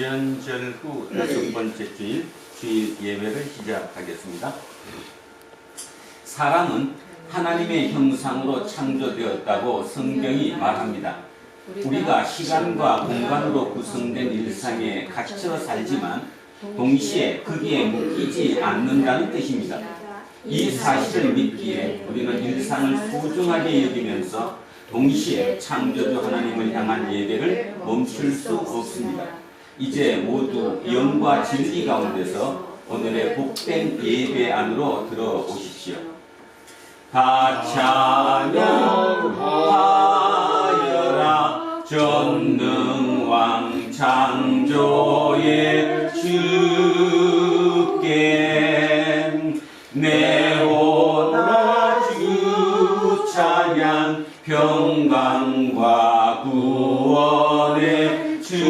유연절 후 5번째 주일 예배를 시작하겠습니다. 사람은 하나님의 형상으로 창조되었다고 성경이 말합니다. 우리가 시간과 공간으로 구성된 일상에 갇혀 살지만 동시에 거기에 묶이지 않는다는 뜻입니다. 이 사실을 믿기에 우리는 일상을 소중하게 여기면서 동시에 창조주 하나님을 향한 예배를 멈출 수 없습니다. 이제 모두 영과 진리 가운데서 오늘의 복된 예배 안으로 들어오십시오. 다 찬양하여라 전능왕 창조의 주께 내오나 주 찬양 평강과 구원의 주님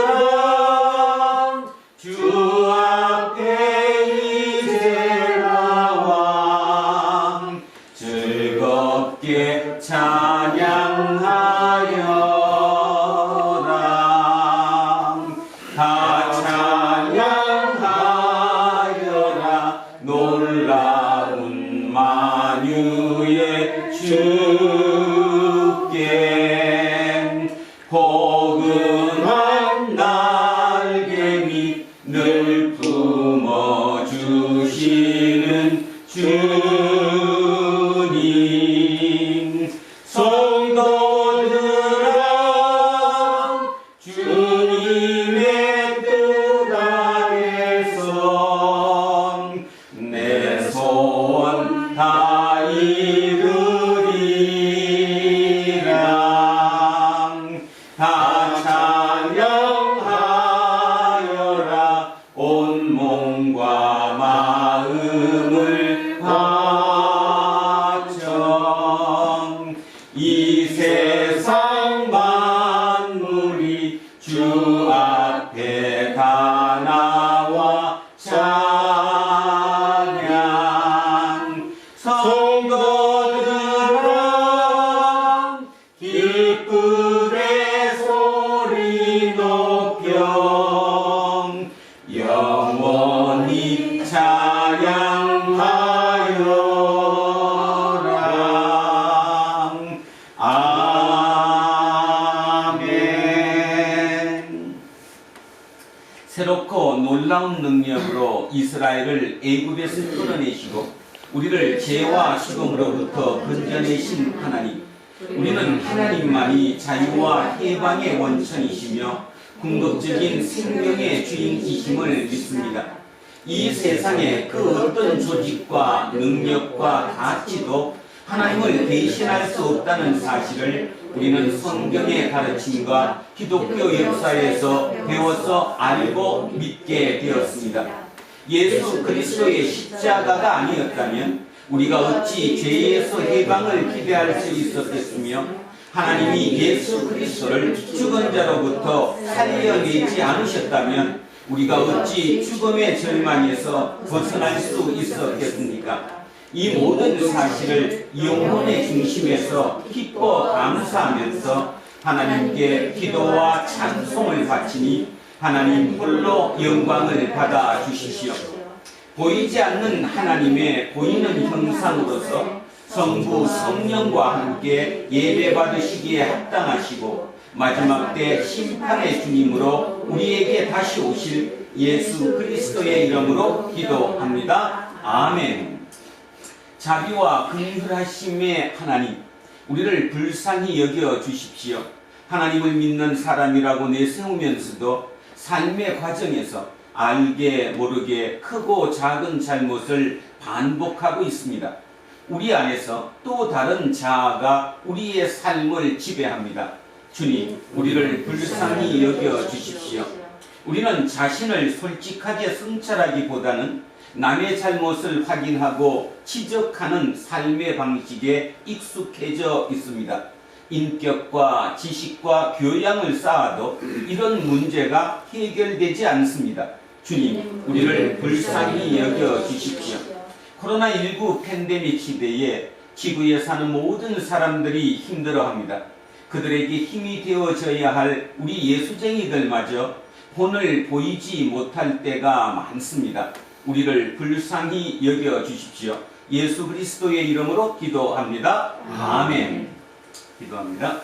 성도들아 주 앞에 이제 나와 즐겁게 찬양하여라 다 찬양하여라 놀라운 만유의 주께 포근한 날개미 늘 품어주시는 주님 성도들아 주님의 뜻 아래서 내 소원 다 이루리라 다 찬양하여라 온 몸과 마음을 바쳐 이 세상 만물이 주 앞에 다 나와 찬양 성도들아 기쁨의 소리 높여 영원히 찬양하여라 아멘. 새롭고 놀라운 능력으로 이스라엘을 애굽에서 끌어내시고 우리를 죄와 죽음으로부터 건져내신 하나님, 우리는 하나님만이 자유와 해방의 원천이시며 궁극적인 생명의 주인이심을 믿습니다. 이 세상의 그 어떤 조직과 능력과 가치도 하나님을 대신할 수 없다는 사실을 우리는 성경의 가르침과 기독교 역사에서 배워서 알고 믿게 되었습니다. 예수 그리스도의 십자가가 아니었다면 우리가 어찌 죄에서 해방을 기대할 수 있었겠으며 하나님이 예수 그리스도를 죽은 자로부터 살려내지 않으셨다면 우리가 어찌 죽음의 절망에서 벗어날 수 있었겠습니까? 이 모든 사실을 영혼의 중심에서 기뻐 감사하면서 하나님께 기도와 찬송을 바치니 하나님 홀로 영광을 받아 주시시오. 보이지 않는 하나님의 보이는 형상으로서 성부 성령과 함께 예배 받으시기에 합당하시고 마지막 때 심판의 주님으로 우리에게 다시 오실 예수 그리스도의 이름으로 기도합니다. 아멘. 자비와 긍휼하심의 하나님, 우리를 불쌍히 여겨 주십시오. 하나님을 믿는 사람이라고 내세우면서도 삶의 과정에서 알게 모르게 크고 작은 잘못을 반복하고 있습니다. 우리 안에서 또 다른 자아가 우리의 삶을 지배합니다. 주님, 우리를 불쌍히 여겨 주십시오. 우리는 자신을 솔직하게 성찰하기보다는 남의 잘못을 확인하고 지적하는 삶의 방식에 익숙해져 있습니다. 인격과 지식과 교양을 쌓아도 이런 문제가 해결되지 않습니다. 주님, 우리를 불쌍히 여겨 주십시오. 코로나19 팬데믹 시대에 지구에 사는 모든 사람들이 힘들어합니다. 그들에게 힘이 되어져야 할 우리 예수쟁이들마저 본을 보이지 못할 때가 많습니다. 우리를 불쌍히 여겨 주십시오. 예수 그리스도의 이름으로 기도합니다. 아멘. 기도합니다.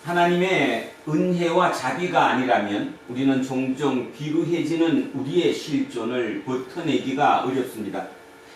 하나님의 은혜와 자비가 아니라면 우리는 종종 비루해지는 우리의 실존을 버텨내기가 어렵습니다.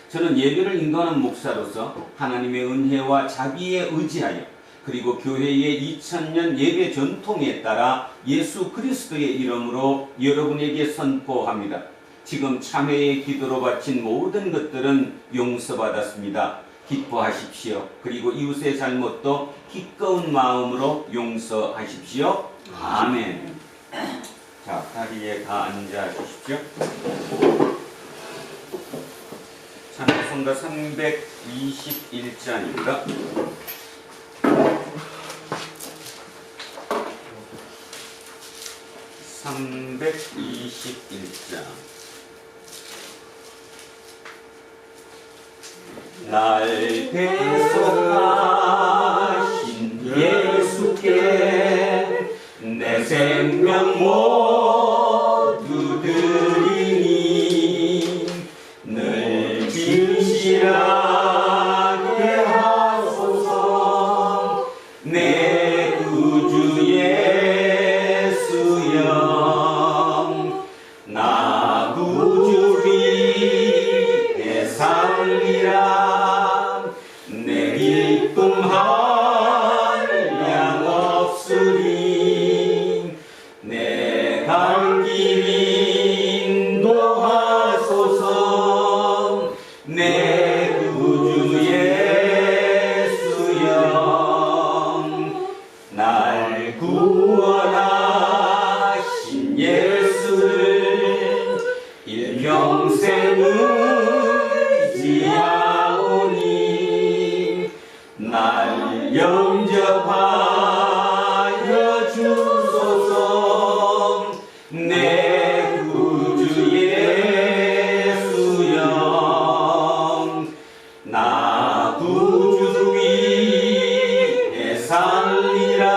저는 예배를 인도하는 목사로서 하나님의 은혜와 자비에 의지하여 그리고 교회의 2000년 예배 전통에 따라 예수 그리스도의 이름으로 여러분에게 선포합니다. 지금 참회의 기도로 바친 모든 것들은 용서받았습니다. 기뻐하십시오. 그리고 이웃의 잘못도 기꺼운 마음으로 용서하십시오. 아멘. 자, 자리에 다 앉아 주십시오. 찬송가 321장입니다. 321장. 날 대속하신 예수께 내 생명 모두 드리니 늘 진실하게 하소서. 내 구주 예수여, 나 구주 위에 살리라. 내 기쁨 한량 없으리. 내 갈 길 인도하소서. 내 구주 예수여, 날 구원하신 예수를 일평생 의지하오니 날 영접하여 주소서. 내 구주 예수여, 나 구주 위에 살리라.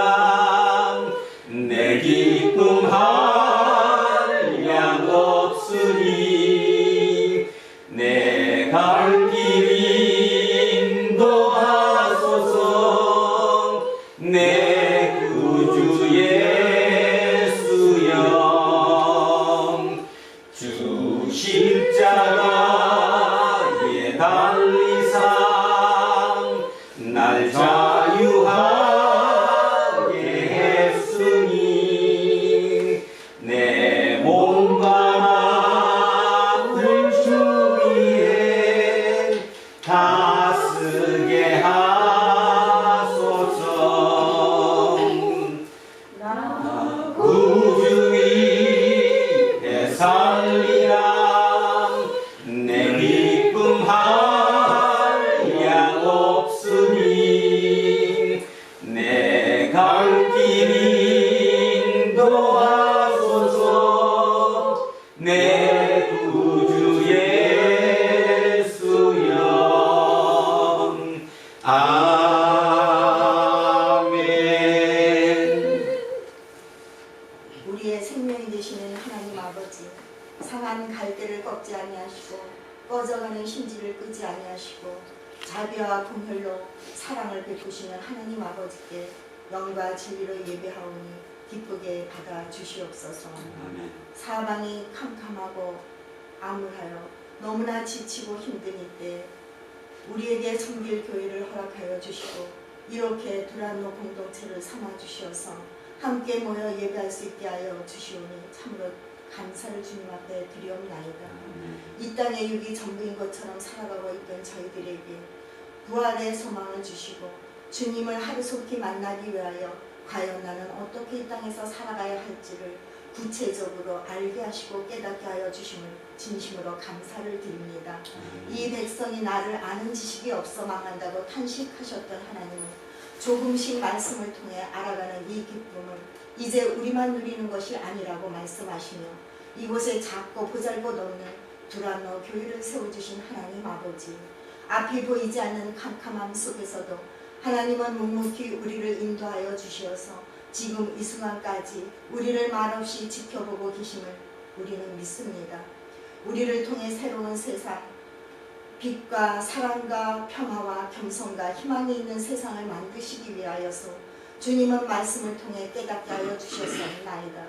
내 기쁨 한량 없으리. 내 갈 길 인도하소서. 내 구주 예수여, 주 십자가에 달리사 날 자유하게 했으니 내 몸과 마음을 주 위에 다쓰게 하소서. 나 구주 위에 살리라. 내 기쁨 한량 없으니 내 갈 길 인도하소서. 내 구주 예수여. 아멘. 우리의 생명이 되시는 하나님 아버지, 상한 갈대를 꺾지 아니하시고 꺼져가는 심지를 끄지 아니하시고 자비와 긍휼로 사랑을 베푸시는 하나님 아버지께 영과 진리로 예배하오니 기쁘게 받아 주시옵소서. 아멘. 사방이 캄캄하고 암울하여 너무나 지치고 힘든 이때 우리에게 섬길 교회를 허락하여 주시고 이렇게 두란노 공동체를 삼아 주시어서 함께 모여 예배할 수 있게 하여 주시오니 참으로 감사를 주님 앞에 드리옵나이다. 이 땅에 육이 전부인 것처럼 살아가고 있던 저희들에게 부활의 소망을 주시고 주님을 하루속히 만나기 위하여 과연 나는 어떻게 이 땅에서 살아가야 할지를 구체적으로 알게 하시고 깨닫게 하여 주심을 진심으로 감사를 드립니다. 이 백성이 나를 아는 지식이 없어 망한다고 탄식하셨던 하나님은 조금씩 말씀을 통해 알아가는 이 기쁨을 이제 우리만 누리는 것이 아니라고 말씀하시며 이곳에 작고 보잘것없는 두란노 교회를 세워주신 하나님 아버지, 앞이 보이지 않는 캄캄함 속에서도 하나님은 묵묵히 우리를 인도하여 주시어서 지금 이 순간까지 우리를 말없이 지켜보고 계심을 우리는 믿습니다. 우리를 통해 새로운 세상, 빛과 사랑과 평화와 겸손과 희망이 있는 세상을 만드시기 위하여서 주님은 말씀을 통해 깨닫게 하여 주셨사옵나이다.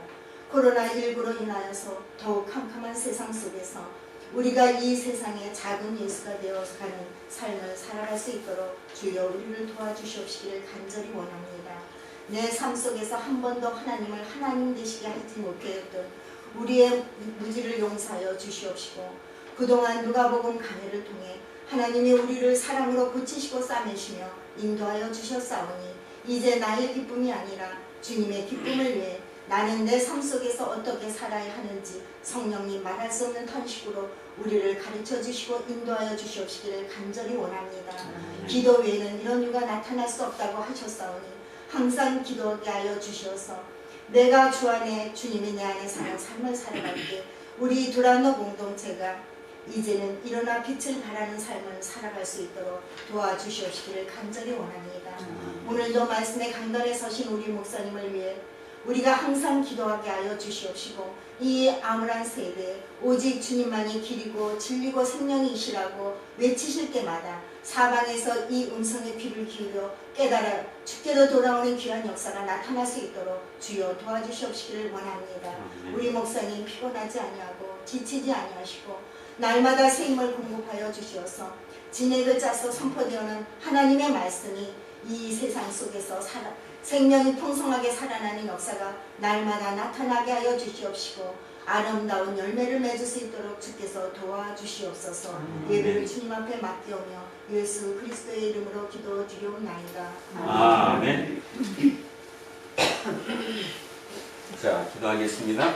코로나19로 인하여서 더욱 캄캄한 세상 속에서 우리가 이 세상의 작은 예수가 되어가는 삶을 살아갈 수 있도록 주여 우리를 도와주시옵시기를 간절히 원합니다. 내 삶 속에서 한 번도 하나님을 하나님 되시게 하지 못하였던 우리의 무지를 용서하여 주시옵시고 그동안 누가복음 강해를 통해 하나님이 우리를 사랑으로 고치시고 싸매시며 인도하여 주셨사오니 이제 나의 기쁨이 아니라 주님의 기쁨을 위해 나는 내 삶 속에서 어떻게 살아야 하는지 성령님 말할 수 없는 탄식으로 우리를 가르쳐 주시고 인도하여 주시옵시기를 간절히 원합니다. 기도 외에는 이런 이유가 나타날 수 없다고 하셨사오니 항상 기도하게 하여 주시어서 내가 주 안에 주님이 내 안에 사는 삶을 살아갈 때 우리 두란노 공동체가 이제는 일어나 빛을 발하는 삶을 살아갈 수 있도록 도와주시옵시기를 간절히 원합니다. 오늘도 말씀의 강단에 서신 우리 목사님을 위해 우리가 항상 기도하게 하여 주시옵시고 이 암울한 세대에 오직 주님만이 길이고 진리고 생명이시라고 외치실 때마다 사방에서 이 음성의 귀를 기울여 깨달아 주께로 돌아오는 귀한 역사가 나타날 수 있도록 주여 도와주시옵시기를 원합니다. 우리 목사님 피곤하지 아니하고 지치지 아니하시고 날마다 새 힘을 공급하여 주시어서 진액을 짜서 선포되어오는 하나님의 말씀이 이 세상 속에서 생명이 풍성하게 살아나는 역사가 날마다 나타나게 하여 주시옵시고 아름다운 열매를 맺을 수 있도록 주께서 도와주시옵소서. 예배를 주님 앞에 맡기오며 예수 그리스도의 이름으로 기도드리옵나이다. 아멘. 자, 기도하겠습니다.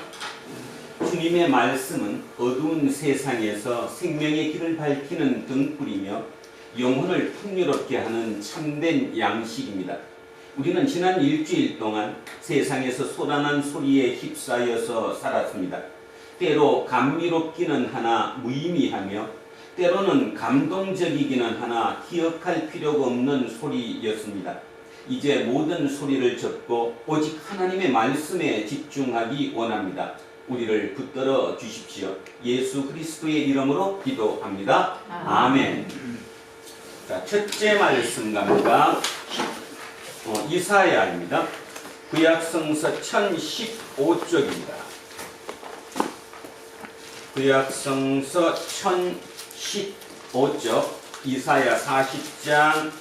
주님의 말씀은 어두운 세상에서 생명의 길을 밝히는 등불이며 영혼을 풍요롭게 하는 참된 양식입니다. 우리는 지난 일주일 동안 세상에서 쏟아난 소리에 휩싸여서 살았습니다. 때로 감미롭기는 하나 무의미하며 때로는 감동적이기는 하나 기억할 필요가 없는 소리였습니다. 이제 모든 소리를 접고 오직 하나님의 말씀에 집중하기 원합니다. 우리를 붙들어 주십시오. 예수 그리스도의 이름으로 기도합니다. 아멘. 자, 첫째 말씀 갑니다. 이사야입니다. 구약성서 1015쪽입니다. 구약성서 1015쪽 이사야 40장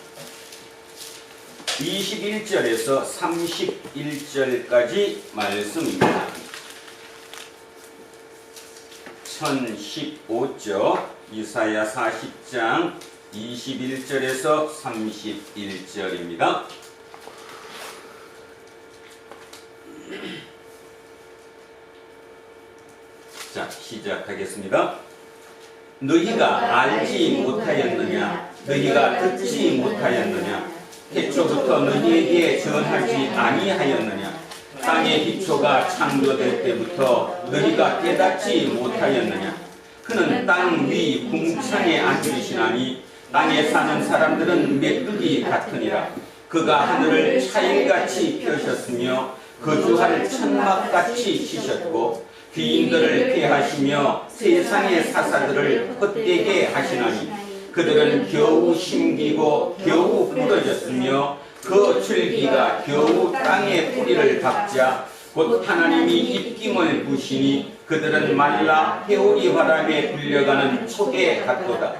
21절에서 31절까지 말씀입니다. 1015쪽 이사야 40장 21절에서 31절입니다. 자, 시작하겠습니다. 너희가 알지 못하였느냐? 너희가 듣지 못하였느냐? 태초부터 너희에게 전하지 아니하였느냐? 땅의 기초가 창조될 때부터 너희가 깨닫지 못하였느냐? 그는 땅 위 궁창에 앉으시나니 땅에 사는 사람들은 메뚜기 같으니라. 그가 하늘을 차일같이 펴셨으며 거주할 천막같이 치셨고 귀인들을 폐하시며 세상의 사사들을 헛되게 하시나니 그들은 겨우 심기고 겨우 부러졌으며 그 줄기가 겨우 땅에 뿌리를 박자 곧 하나님이 입김을 부시니 그들은 말라 회오리 바람에 불려가는 촉에 같도다.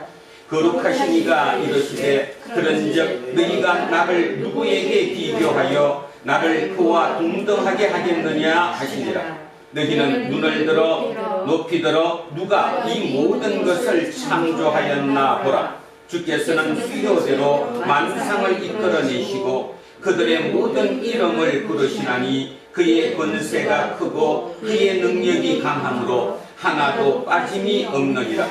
거룩하신 이가 이르시되 그런즉 너희가 나를 누구에게 비교하여 나를 그와 동등하게 하겠느냐 하시니라. 너희는 눈을 들어 높이 들어 누가 이 모든 것을 창조하였나 보라. 주께서는 수요대로 만상을 이끌어내시고 그들의 모든 이름을 부르시나니 그의 권세가 크고 그의 능력이 강함으로 하나도 빠짐이 없느니라.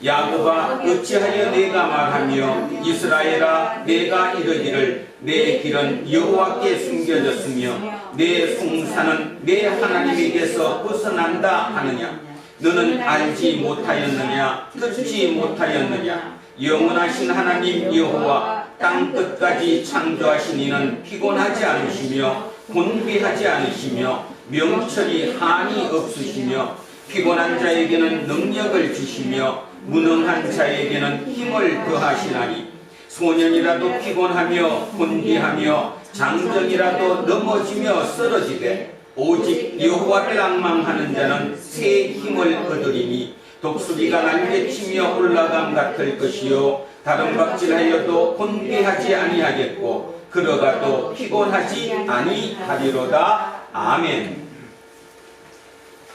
야곱아 어찌하여 내가 말하며 이스라엘아 내가 이르기를 내 길은 여호와께 숨겨졌으며 내 송사는 내 하나님에게서 벗어난다 하느냐. 너는 알지 못하였느냐 듣지 못하였느냐. 영원하신 하나님 여호와 땅 끝까지 창조하신 이는 피곤하지 않으시며 곤비하지 않으시며 명철이 한이 없으시며 피곤한 자에게는 능력을 주시며 무능한 자에게는 힘을 더하시나니 소년이라도 피곤하며 곤비하며 장정이라도 넘어지며 쓰러지되 오직 여호와를 앙망하는 자는 새 힘을 얻으리니 독수리가 날개치며 올라감 같을 것이요 다른 박질하여도 곤비하지 아니하겠고 걸어가도 피곤하지 아니하리로다. 아멘.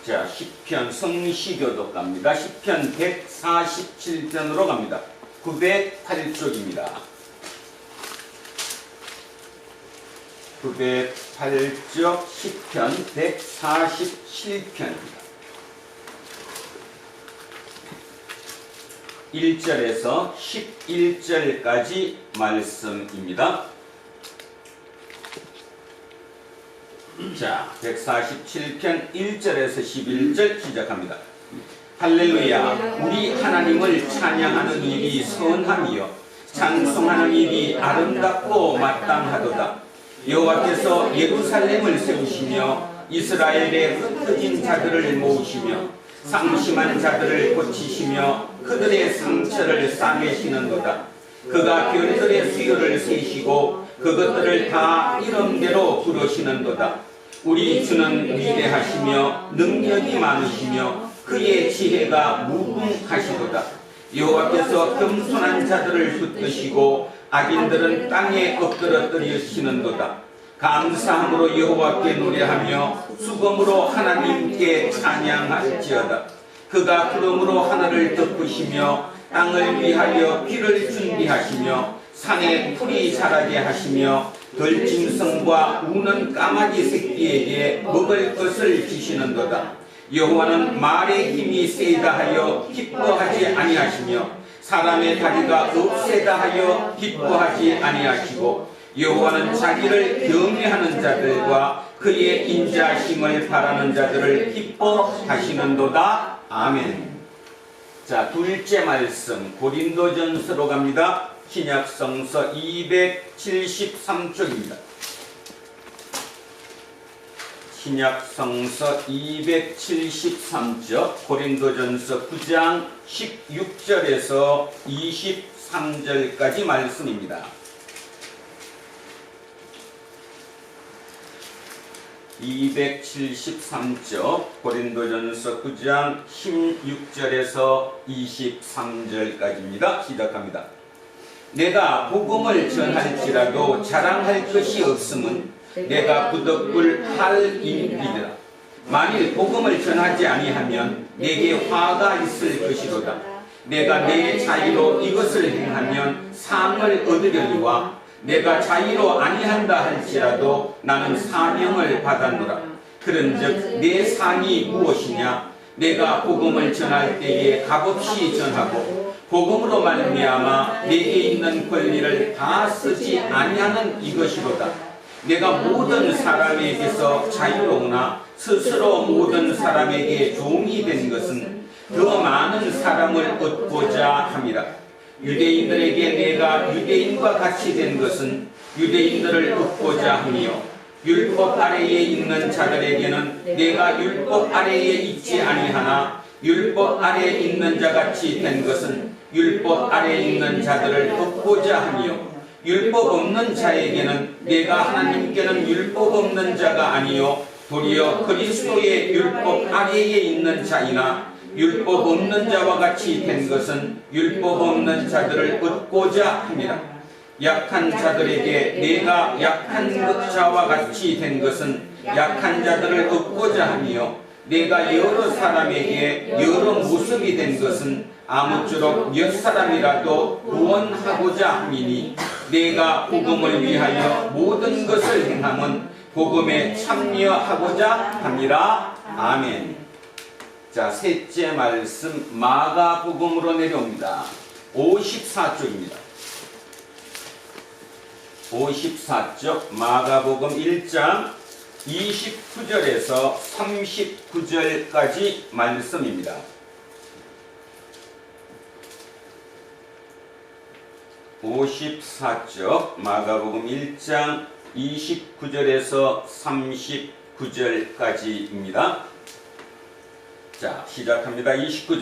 자, 시편 성시교독 갑니다. 시편 147편으로 갑니다. 908쪽입니다. 908쪽 시편 147편입니다. 1절에서 11절까지 말씀입니다. 자, 147편 1절에서 11절 시작합니다. 할렐루야. 우리 하나님을 찬양하는 일이 선함이요 찬송하는 일이 아름답고 마땅하도다. 여호와께서 예루살렘을 세우시며 이스라엘의 흩어진 자들을 모으시며 상심한 자들을 고치시며 그들의 상처를 싸매시는도다. 그가 별들의 수요를 세시고 그것들을 다 이름대로 부르시는도다. 우리 주는 위대하시며 능력이 많으시며 그의 지혜가 무궁하시도다. 여호와께서 겸손한 자들을 붙드시고 악인들은 땅에 엎드러뜨리시는도다. 감사함으로 여호와께 노래하며 수금으로 하나님께 찬양할지어다. 그가 구름으로 하늘을 덮으시며 땅을 위하여 비를 준비하시며 산에 풀이 자라게 하시며 들짐승과 우는 까마귀 새끼에게 먹을 것을 주시는도다. 여호와는 말의 힘이 세다 하여 기뻐하지 아니하시며 사람의 다리가 없애다 하여 기뻐하지 아니하시고 여호와는 자기를 경외하는 자들과 그의 인자심을 바라는 자들을 기뻐하시는도다. 아멘. 자, 둘째 말씀 고린도전서로 갑니다. 신약성서 273쪽입니다. 신약성서 273쪽 고린도전서 9장 16절에서 23절까지 말씀입니다. 273쪽 고린도전서 9장 16절에서 23절까지입니다. 시작합니다. 내가 복음을 전할지라도 자랑할 것이 없음은 내가 부득불 할 일이라. 만일 복음을 전하지 아니하면 내게 화가 있을 것이로다. 내가 내 자의로 이것을 행하면 상을 얻으려니와 내가 자의로 아니한다 할지라도 나는 사명을 받았노라. 그런즉 내 상이 무엇이냐? 내가 복음을 전할 때에 값없이 전하고 복음으로 말미암아 내게 있는 권리를 다 쓰지 아니하는 이것이로다. 내가 모든 사람에게서 자유로우나 스스로 모든 사람에게 종이 된 것은 더 많은 사람을 얻고자 함이라. 유대인들에게 내가 유대인과 같이 된 것은 유대인들을 얻고자 하며 율법 아래에 있는 자들에게는 내가 율법 아래에 있지 아니하나 율법 아래에 있는 자같이 된 것은 율법 아래에 있는 자들을 얻고자 하며 율법 없는 자에게는 내가 하나님께는 율법 없는 자가 아니요 도리어 그리스도의 율법 아래에 있는 자이나 율법 없는 자와 같이 된 것은 율법 없는 자들을 얻고자 합니다. 약한 자들에게 내가 약한 자와 같이 된 것은 약한 자들을 얻고자 하며 내가 여러 사람에게 여러 모습이 된 것은 아무쪼록 몇 사람이라도 구원하고자 함이니 내가 복음을 위하여 모든 것을 행함은 복음에 참여하고자 함이라. 아멘. 자, 셋째 말씀 마가복음으로 내려옵니다. 54쪽입니다. 54쪽 마가복음 1장 29절에서 39절까지 말씀입니다. 54쪽 마가복음 1장 29절에서 39절까지입니다. 자, 시작합니다. 29절.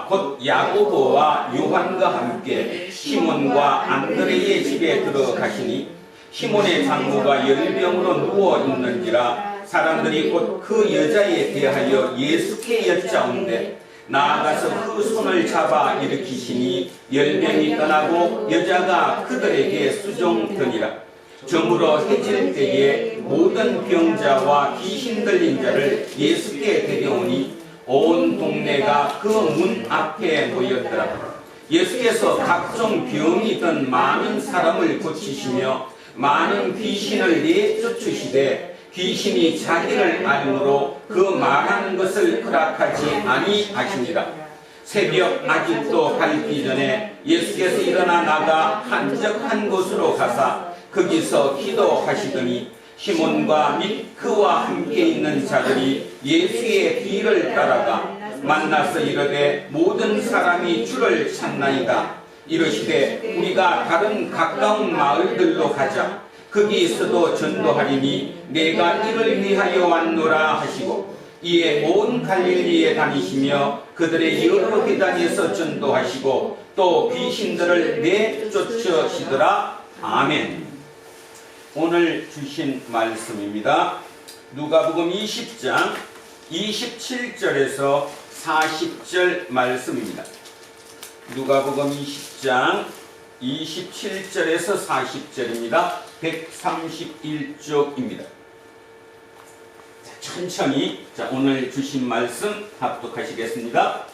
곧 야고보와 요한과 함께 시몬과 안드레의 집에 들어가시니 시몬의 장모가 열병으로 누워 있는지라 사람들이 곧 그 여자에 대하여 예수께 여짜온대 나아가서 그 손을 잡아 일으키시니 열병이 떠나고 여자가 그들에게 수종되니라. 저물어 해질 때에 모든 병자와 귀신 들린 자를 예수께 데려오니 온 동네가 그 문 앞에 모였더라. 예수께서 각종 병이 든 많은 사람을 고치시며 많은 귀신을 내쫓으시되 귀신이 자기를 알므로 그 말하는 것을 허락하지 아니하시니라. 새벽 아직도 밝기 전에 예수께서 일어나 나가 한적한 곳으로 가사 거기서 기도하시더니 시몬과 및 그와 함께 있는 자들이 예수의 뒤를 따라가 만나서 이르되 모든 사람이 주를 찾나이다. 이르시되 우리가 다른 가까운 마을들로 가자. 거기에서도 전도하리니 내가 이를 위하여 왔노라 하시고 이에 온 갈릴리에 다니시며 그들의 여러 회당에서 전도하시고 또 귀신들을 내쫓으시더라. 아멘. 오늘 주신 말씀입니다. 누가복음 20장 27절에서 40절 말씀입니다. 누가복음 20장 27절에서 40절입니다. 131쪽입니다. 천천히 오늘 주신 말씀 합독하시겠습니다.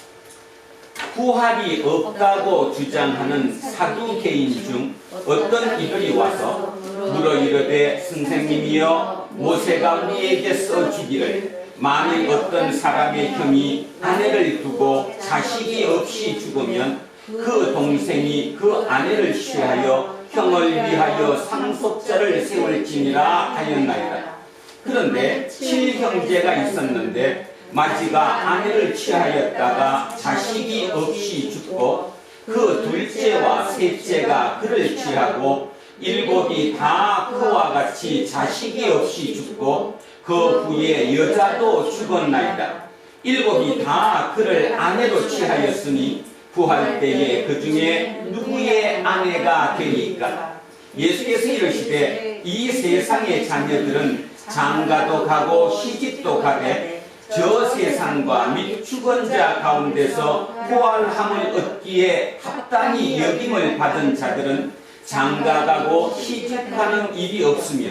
부활이 없다고 주장하는 사두개인 중 어떤 이들이 와서 물어 이르되 선생님이여 모세가 우리에게 써주기를 만일 어떤 사람의 형이 아내를 두고 자식이 없이 죽으면 그 동생이 그 아내를 취하여 형을 위하여 상속자를 세울지니라 하였나이다. 그런데 7형제가 있었는데 마지가 아내를 취하였다가 자식이 없이 죽고 그 둘째와 셋째가 그를 취하고 7이 다 그와 같이 자식이 없이 죽고 그 후에 여자도 죽었나이다. 7이 다 그를 아내로 취하였으니 부활 때에 그 중에 누구의 아내가 되리까? 예수께서 이르시되 이 세상의 자녀들은 장가도 가고 시집도 가되 저 세상과 및 죽은 자 가운데서 부활함을 얻기에 합당히 여김을 받은 자들은 장가가고 시집가는 일이 없으며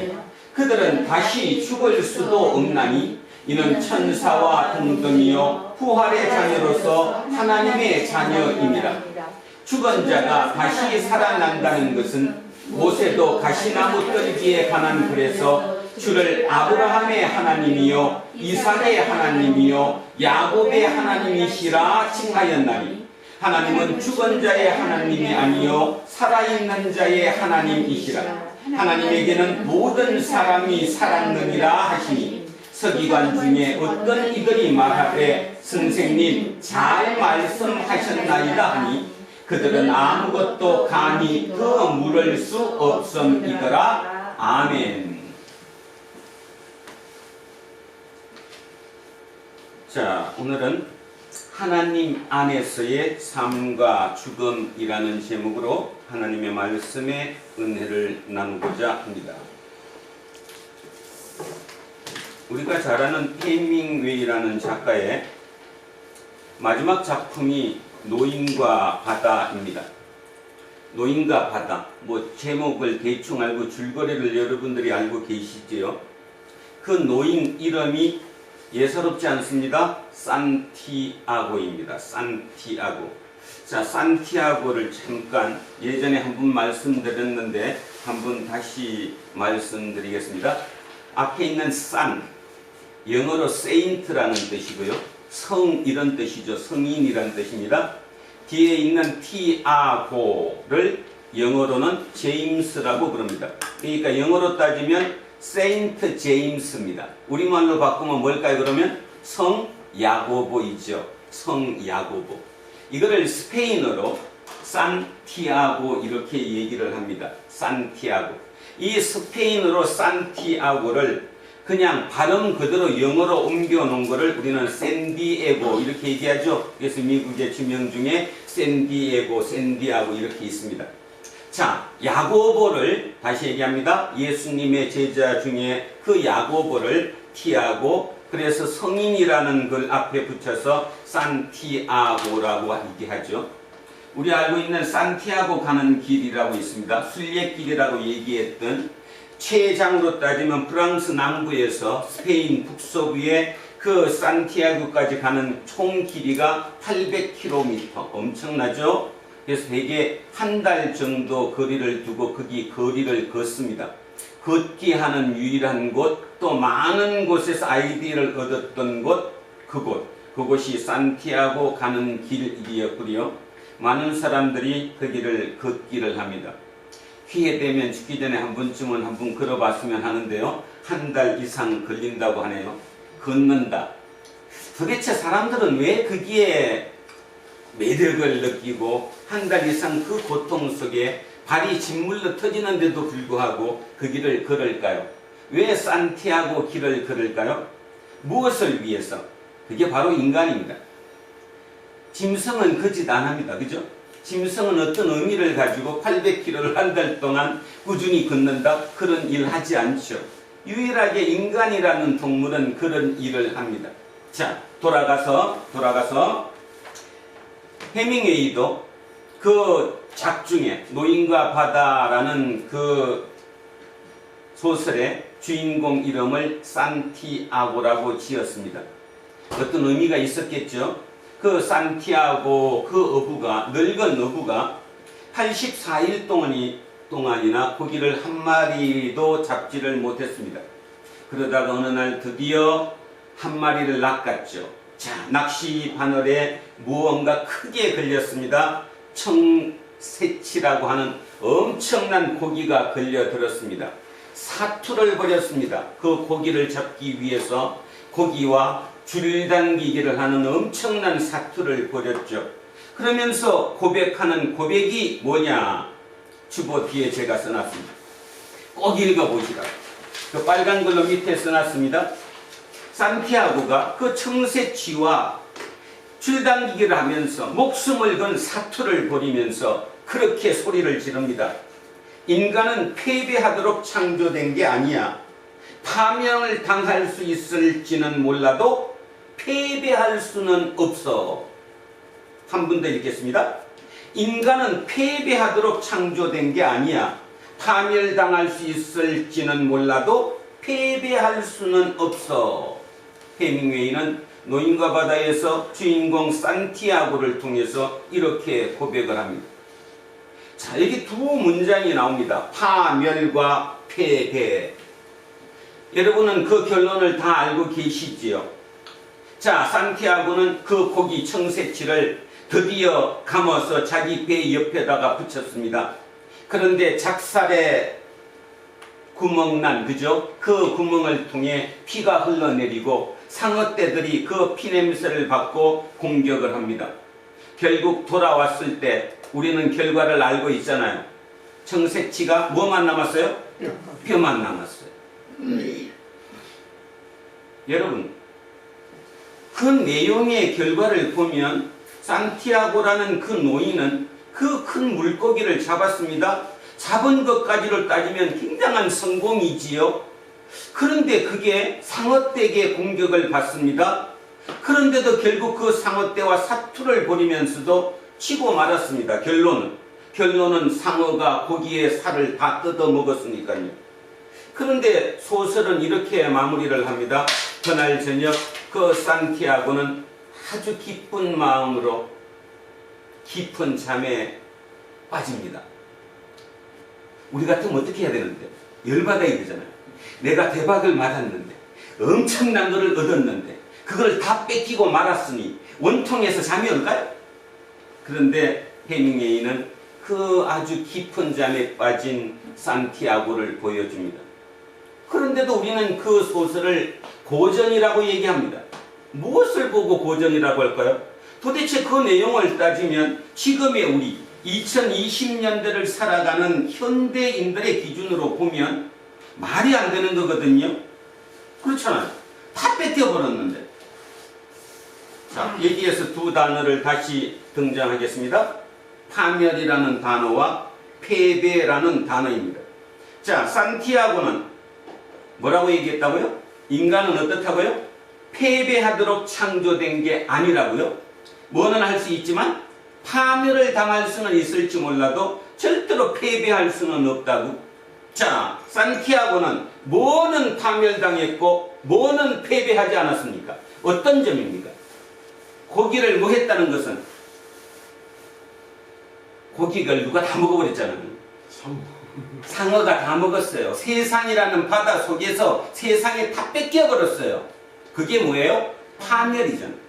그들은 다시 죽을 수도 없나니 이는 천사와 동등이요 부활의 자녀로서 하나님의 자녀입니다. 죽은 자가 다시 살아난다는 것은 모세도 가시나무 떨기에 관한 글에서 주를 아브라함의 하나님이요 이삭의 하나님이요 야곱의 하나님이시라 칭하였나니 하나님은 죽은 자의 하나님이 아니요 살아있는 자의 하나님이시라. 하나님에게는 모든 사람이 살았느니라 하시니 서기관 중에 어떤 이들이 말하되 선생님 잘 말씀하셨나이다 하니 그들은 아무것도 감히 더 물을 수 없음이더라. 아멘. 자, 오늘은 하나님 안에서의 삶과 죽음이라는 제목으로 하나님의 말씀에 은혜를 나누고자 합니다. 우리가 잘 아는 헤밍웨이라는 작가의 마지막 작품이 노인과 바다입니다. 노인과 바다, 뭐 제목을 대충 알고 줄거리를 여러분들이 알고 계시지요? 그 노인 이름이 예사롭지 않습니다. 산티아고입니다. 산티아고. 자, 산티아고를 잠깐 예전에 한번 말씀드렸는데 한번 다시 말씀드리겠습니다. 앞에 있는 산, 영어로 saint라는 뜻이고요. 성 이런 뜻이죠. 성인이란 뜻입니다. 뒤에 있는 티아고를 영어로는 제임스라고 부릅니다. 그러니까 영어로 따지면 세인트 제임스입니다. 우리말로 바꾸면 뭘까요? 그러면 성 야고보이죠. 성 야고보. 이거를 스페인어로 산티아고 이렇게 얘기를 합니다. 산티아고. 이 스페인어로 산티아고를 그냥 발음 그대로 영어로 옮겨 놓은 거를 우리는 샌디에고 이렇게 얘기하죠. 그래서 미국의 지명 중에 샌디에고, 샌디아고 이렇게 있습니다. 자, 야고보를 다시 얘기합니다. 예수님의 제자 중에 그 야고보를 티아고, 그래서 성인이라는 걸 앞에 붙여서 산티아고라고 얘기하죠. 우리 알고 있는 산티아고 가는 길이라고 있습니다. 순례길이라고 얘기했던, 최장으로 따지면 프랑스 남부에서 스페인 북서부의 그 산티아고까지 가는 총 길이가 800km, 엄청나죠? 그래서 대개 한 달 정도 거리를 두고 거기 거리를 걷습니다. 걷기 하는 유일한 곳, 또 많은 곳에서 아이디어를 얻었던 곳, 그곳이 산티아고 가는 길이었고요. 많은 사람들이 그 길을 걷기를 합니다. 기회 되면 죽기 전에 한 번쯤은 한번 걸어봤으면 하는데요. 한 달 이상 걸린다고 하네요. 걷는다. 도대체 사람들은 왜 거기에 매력을 느끼고 한 달 이상 그 고통 속에 발이 짓물러 터지는데도 불구하고 그 길을 걸을까요? 왜 산티아고 길을 걸을까요? 무엇을 위해서? 그게 바로 인간입니다. 짐승은 그 짓 안 합니다. 그죠? 짐승은 어떤 의미를 가지고 800km를 한 달 동안 꾸준히 걷는다? 그런 일 하지 않죠. 유일하게 인간이라는 동물은 그런 일을 합니다. 자, 돌아가서 헤밍웨이도 그 작중에 노인과 바다라는 그 소설의 주인공 이름을 산티아고라고 지었습니다. 어떤 의미가 있었겠죠? 그 산티아고 그 어부가, 늙은 어부가 84일 동안이나 고기를 한 마리도 잡지를 못했습니다. 그러다가 어느 날 드디어 한 마리를 낚았죠. 자, 낚시 바늘에 무언가 크게 걸렸습니다. 청새치라고 하는 엄청난 고기가 걸려들었습니다. 사투를 벌였습니다. 그 고기를 잡기 위해서 고기와 줄당기기를 하는 엄청난 사투를 벌였죠. 그러면서 고백하는 고백이 뭐냐? 주보 뒤에 제가 써놨습니다. 꼭 읽어보시라. 그 빨간 글로 밑에 써놨습니다. 산티아고가 그 청새치와 줄당기기를 하면서 목숨을 건 사투를 벌이면서 그렇게 소리를 지릅니다. 인간은 패배하도록 창조된 게 아니야. 파멸을 당할 수 있을지는 몰라도 패배할 수는 없어. 한 번 더 읽겠습니다. 인간은 패배하도록 창조된 게 아니야. 파멸당할 수 있을지는 몰라도 패배할 수는 없어. 헤밍웨이는 노인과 바다에서 주인공 산티아고를 통해서 이렇게 고백을 합니다. 자, 여기 두 문장이 나옵니다. 파멸과 패배. 여러분은 그 결론을 다 알고 계시지요? 자, 산티아고는 그 고기 청새치를 드디어 감아서 자기 배 옆에다가 붙였습니다. 그런데 작살에 구멍난, 그죠? 그 구멍을 통해 피가 흘러내리고 상어떼들이 그 피냄새를 받고 공격을 합니다. 결국 돌아왔을 때 우리는 결과를 알고 있잖아요. 청새치가 뭐만 남았어요? 뼈만 남았어요. 여러분, 그 내용의 결과를 보면 산티아고라는 그 노인은 그 큰 물고기를 잡았습니다. 잡은 것까지를 따지면 굉장한 성공이지요. 그런데 그게 상어떼에게 공격을 받습니다. 그런데도 결국 그 상어떼와 사투를 벌이면서도 치고 말았습니다. 결론은 상어가 고기의 살을 다 뜯어 먹었으니까요. 그런데 소설은 이렇게 마무리를 합니다. 그날 저녁 그 산티아고는 아주 기쁜 마음으로 깊은 잠에 빠집니다. 우리 같으면 어떻게 해야 되는데? 열받아야 되잖아요. 내가 대박을 맞았는데, 엄청난 것을 얻었는데, 그걸 다 뺏기고 말았으니 원통해서 잠이 올까요? 그런데 해밍웨이는 그 아주 깊은 잠에 빠진 산티아고를 보여줍니다. 그런데도 우리는 그 소설을 고전이라고 얘기합니다. 무엇을 보고 고전이라고 할까요? 도대체 그 내용을 따지면 지금의 우리 2020년대를 살아가는 현대인들의 기준으로 보면 말이 안 되는 거거든요. 그렇잖아요. 다 뺏겨버렸는데. 자, 여기에서 두 단어를 다시 등장하겠습니다. 파멸이라는 단어와 패배라는 단어입니다. 자, 산티아고는 뭐라고 얘기했다고요? 인간은 어떻다고요? 패배하도록 창조된 게 아니라고요? 뭐는 할 수 있지만 파멸을 당할 수는 있을지 몰라도 절대로 패배할 수는 없다고. 자, 산티아고는 뭐는 파멸당했고 뭐는 패배하지 않았습니까? 어떤 점입니까? 고기를 뭐 했다는 것은 고기를 누가 다 먹어버렸잖아요. 상어가 다 먹었어요. 세상이라는 바다 속에서 세상에 다 뺏겨버렸어요. 그게 뭐예요? 파멸이잖아요.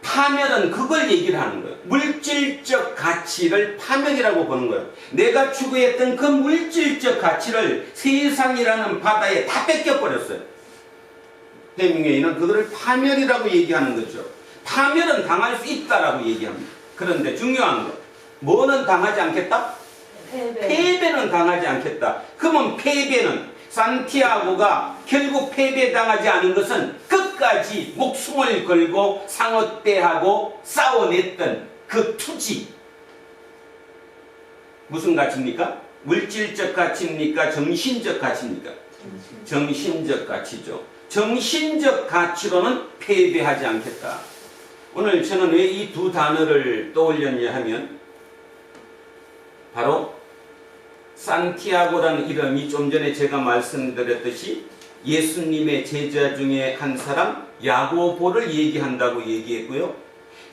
파멸은 그걸 얘기를 하는 거예요. 물질적 가치를 파멸이라고 보는 거예요. 내가 추구했던 그 물질적 가치를 세상이라는 바다에 다 뺏겨버렸어요. 해밍웨이는 그거를 파멸이라고 얘기하는 거죠. 파멸은 당할 수 있다라고 얘기합니다. 그런데 중요한 거, 뭐는 당하지 않겠다? 패배는 당하지 않겠다. 그러면 패배는 산티아고가 결국 패배당하지 않은 것은 끝까지 목숨을 걸고 상어떼하고 싸워냈던 그 투지. 무슨 가치입니까? 물질적 가치입니까? 정신적 가치입니까? 정신적 가치죠. 정신적 가치로는 패배하지 않겠다. 오늘 저는 왜 이 두 단어를 떠올렸냐 하면 바로 산티아고라는 이름이 좀 전에 제가 말씀드렸듯이 예수님의 제자 중에 한 사람 야고보를 얘기한다고 얘기했고요.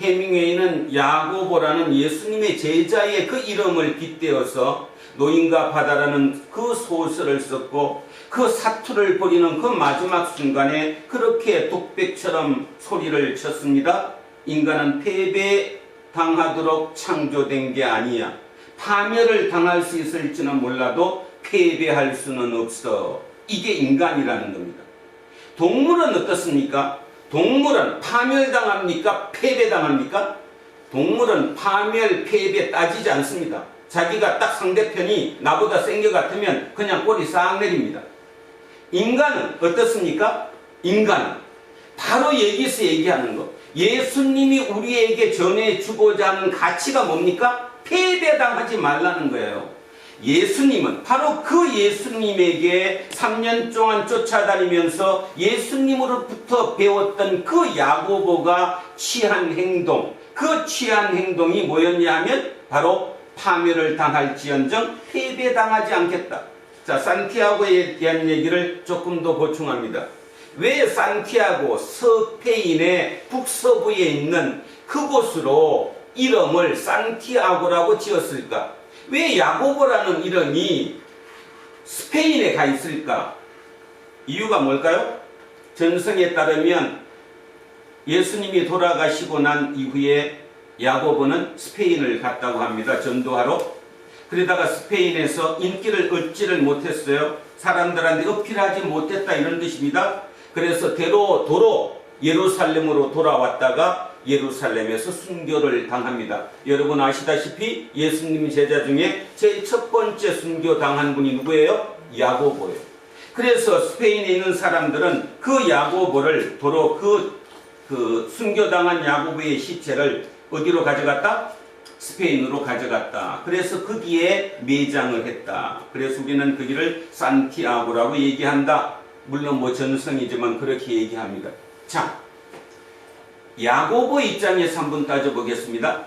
해밍웨이는 야고보라는 예수님의 제자의 그 이름을 빗대어서 노인과 바다라는 그 소설을 썼고 그 사투를 벌이는 그 마지막 순간에 그렇게 독백처럼 소리를 쳤습니다. 인간은 패배당하도록 창조된 게 아니야. 파멸을 당할 수 있을지는 몰라도 패배할 수는 없어. 이게 인간이라는 겁니다. 동물은 어떻습니까? 동물은 파멸당합니까? 패배당합니까? 동물은 파멸, 패배 따지지 않습니다. 자기가 딱 상대편이 나보다 센 것 같으면 그냥 꼬리 싹 내립니다. 인간은 어떻습니까? 인간은 바로 여기서 얘기하는 거. 예수님이 우리에게 전해주고자 하는 가치가 뭡니까? 패배당하지 말라는 거예요. 예수님은 바로 그 예수님에게 3년 동안 쫓아다니면서 예수님으로부터 배웠던 그 야고보가 취한 행동, 그 취한 행동이 뭐였냐 하면 바로 파멸을 당할지언정 패배당하지 않겠다. 자, 산티아고에 대한 얘기를 조금 더 보충합니다. 왜 산티아고, 스페인의 북서부에 있는 그곳으로 이름을 산티아고라고 지었을까? 왜 야고보라는 이름이 스페인에 가 있을까? 이유가 뭘까요? 전성에 따르면 예수님이 돌아가시고 난 이후에 야고보는 스페인을 갔다고 합니다. 전도하러. 그러다가 스페인에서 인기를 얻지를 못했어요. 사람들한테 어필하지 못했다 이런 뜻입니다. 그래서 도로 예루살렘으로 돌아왔다가 예루살렘에서 순교를 당합니다. 여러분 아시다시피 예수님 제자 중에 제일 첫 번째 순교 당한 분이 누구예요? 야고보예요. 그래서 스페인에 있는 사람들은 그 야고보를 도로 그 순교당한 야고보의 시체를 어디로 가져갔다? 스페인으로 가져갔다. 그래서 거기에 매장을 했다. 그래서 우리는 거기를 산티아고라고 얘기한다. 물론 뭐 전성이지만 그렇게 얘기합니다. 자, 야고보 입장에서 한번 따져보겠습니다.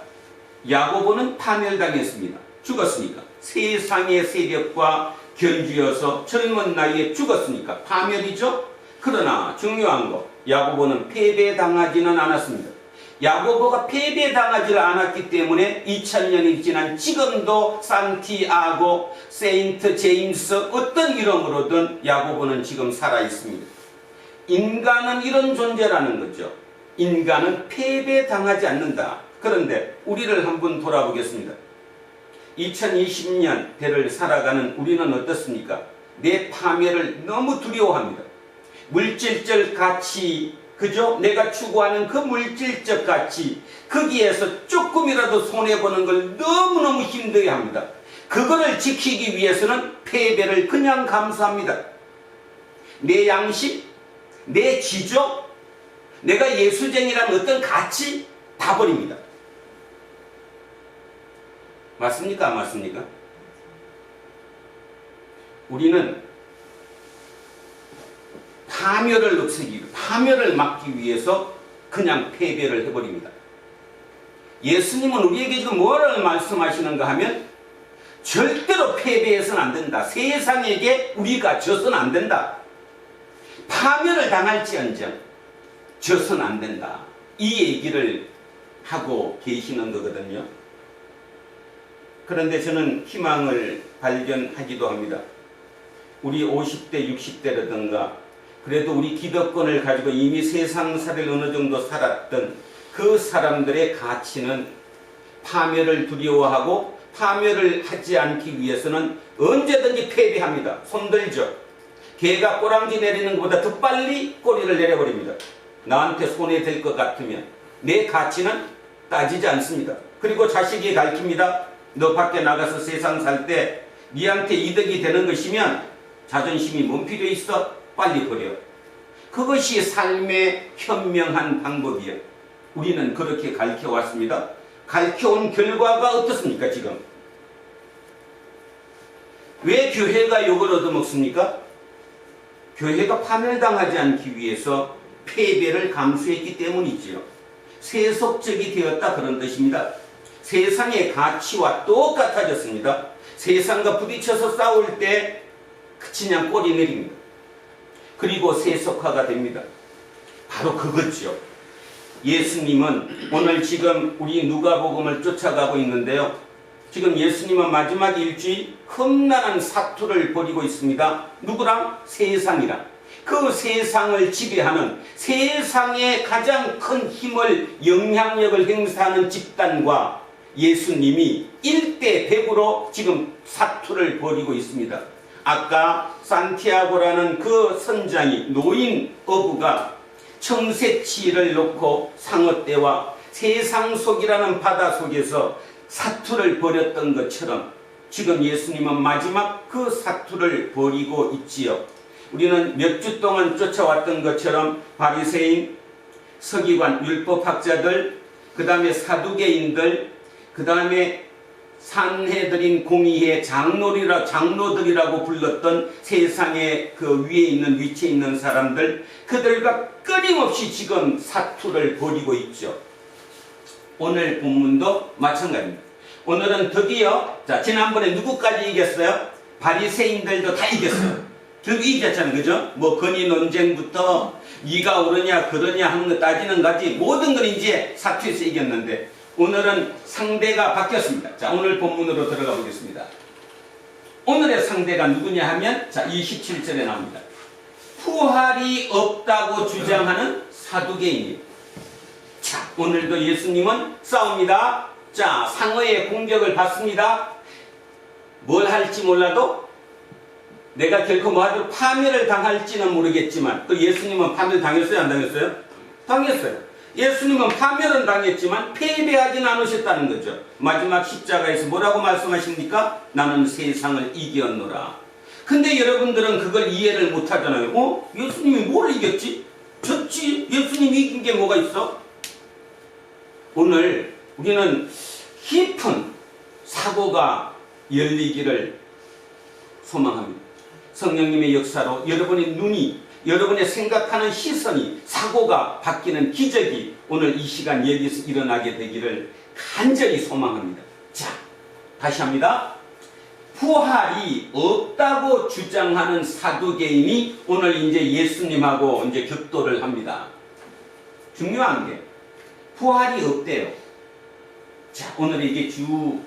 야고보는 파멸당했습니다. 죽었으니까. 세상의 세력과 견주어서 젊은 나이에 죽었으니까 파멸이죠. 그러나 중요한 거, 야고보는 패배당하지는 않았습니다. 야고보가 패배당하지 않았기 때문에 2000년이 지난 지금도 산티아고, 세인트 제임스 어떤 이름으로든 야고보는 지금 살아있습니다. 인간은 이런 존재라는 거죠. 인간은 패배당하지 않는다. 그런데 우리를 한번 돌아보겠습니다. 2020년 대를 살아가는 우리는 어떻습니까? 내 파멸을 너무 두려워합니다. 물질적 가치, 그죠? 내가 추구하는 그 물질적 가치, 거기에서 조금이라도 손해보는 걸 너무너무 힘들게 합니다. 그거를 지키기 위해서는 패배를 그냥 감수합니다. 내 양심, 내 지적, 내가 예수쟁이라는 어떤 가치 다 버립니다. 맞습니까? 안 맞습니까? 우리는 파멸을 없애기, 파멸을 막기 위해서 그냥 패배를 해버립니다. 예수님은 우리에게 지금 뭐를 말씀하시는가 하면 절대로 패배해서는 안 된다. 세상에게 우리가 져서는 안 된다. 파멸을 당할지언정 져서는 안 된다. 이 얘기를 하고 계시는 거거든요. 그런데 저는 희망을 발견하기도 합니다. 우리 50대, 60대라든가 그래도 우리 기득권을 가지고 이미 세상살이를 어느 정도 살았던 그 사람들의 가치는 파멸을 두려워하고 파멸을 하지 않기 위해서는 언제든지 패배합니다. 손들죠. 개가 꼬랑지 내리는 것보다 더 빨리 꼬리를 내려버립니다. 나한테 손해될 것 같으면 내 가치는 따지지 않습니다. 그리고 자식이 가르칩니다. 너 밖에 나가서 세상 살 때 니한테 이득이 되는 것이면 자존심이 뭔 필요 있어? 빨리 버려. 그것이 삶의 현명한 방법이에요. 우리는 그렇게 가르쳐왔습니다. 가르쳐온 결과가 어떻습니까 지금? 왜 교회가 욕을 얻어먹습니까? 교회가 파멸당하지 않기 위해서 패배를 감수했기 때문이지요. 세속적이 되었다 그런 뜻입니다. 세상의 가치와 똑같아졌습니다. 세상과 부딪혀서 싸울 때 그냥 꼬리 내립니다. 그리고 세속화가 됩니다. 바로 그거죠. 예수님은 오늘 지금 우리 누가복음을 쫓아가고 있는데요. 지금 예수님은 마지막 일주일 험난한 사투를 벌이고 있습니다. 누구랑? 세상이랑. 그 세상을 지배하는 세상의 가장 큰 힘을 영향력을 행사하는 집단과 예수님이 1대 100으로 지금 사투를 벌이고 있습니다. 아까 산티아고라는 그 선장이 노인 어부가 청새치를 놓고 상어떼와 세상 속이라는 바다 속에서 사투를 벌였던 것처럼 지금 예수님은 마지막 그 사투를 벌이고 있지요. 우리는 몇 주 동안 쫓아왔던 것처럼 바리새인, 서기관, 율법학자들, 그 다음에 사두개인들, 그 다음에 산헤드린 공의회 장로들이라고 불렀던 세상의 그 위에 있는 위치에 있는 사람들, 그들과 끊임없이 지금 사투를 벌이고 있죠. 오늘 본문도 마찬가지입니다. 오늘은 드디어 지난번에 누구까지 이겼어요? 바리새인들도 다 이겼어요. 결국 이겼잖아요. 그죠? 뭐 건의 논쟁부터 네가 옳으냐 그러냐 하는 거 따지는 까지 모든 걸 이제 사투에서 이겼는데 오늘은 상대가 바뀌었습니다. 자, 오늘 본문으로 들어가 보겠습니다. 오늘의 상대가 누구냐 하면 자, 27절에 나옵니다. 부활이 없다고 주장하는 사두개인이에요. 자, 오늘도 예수님은 싸웁니다. 자, 상어의 공격을 받습니다. 뭘 할지 몰라도 내가 결코 뭐하도록 파멸을 당할지는 모르겠지만 또 예수님은 파멸 당했어요? 안 당했어요? 당했어요. 예수님은 파멸은 당했지만 패배하지는 않으셨다는 거죠. 마지막 십자가에서 뭐라고 말씀하십니까? 나는 세상을 이겼노라. 근데 여러분들은 그걸 이해를 못하잖아요. 예수님이 뭘 이겼지? 졌지? 예수님이 이긴 게 뭐가 있어? 오늘 우리는 깊은 사고가 열리기를 소망합니다. 성령님의 역사로 여러분의 눈이, 여러분의 생각하는 시선이, 사고가 바뀌는 기적이 오늘 이 시간 여기서 일어나게 되기를 간절히 소망합니다. 자, 다시 합니다. 부활이 없다고 주장하는 사두개인이 오늘 이제 예수님하고 이제 격돌을 합니다. 중요한 게 부활이 없대요. 자, 오늘 이게 주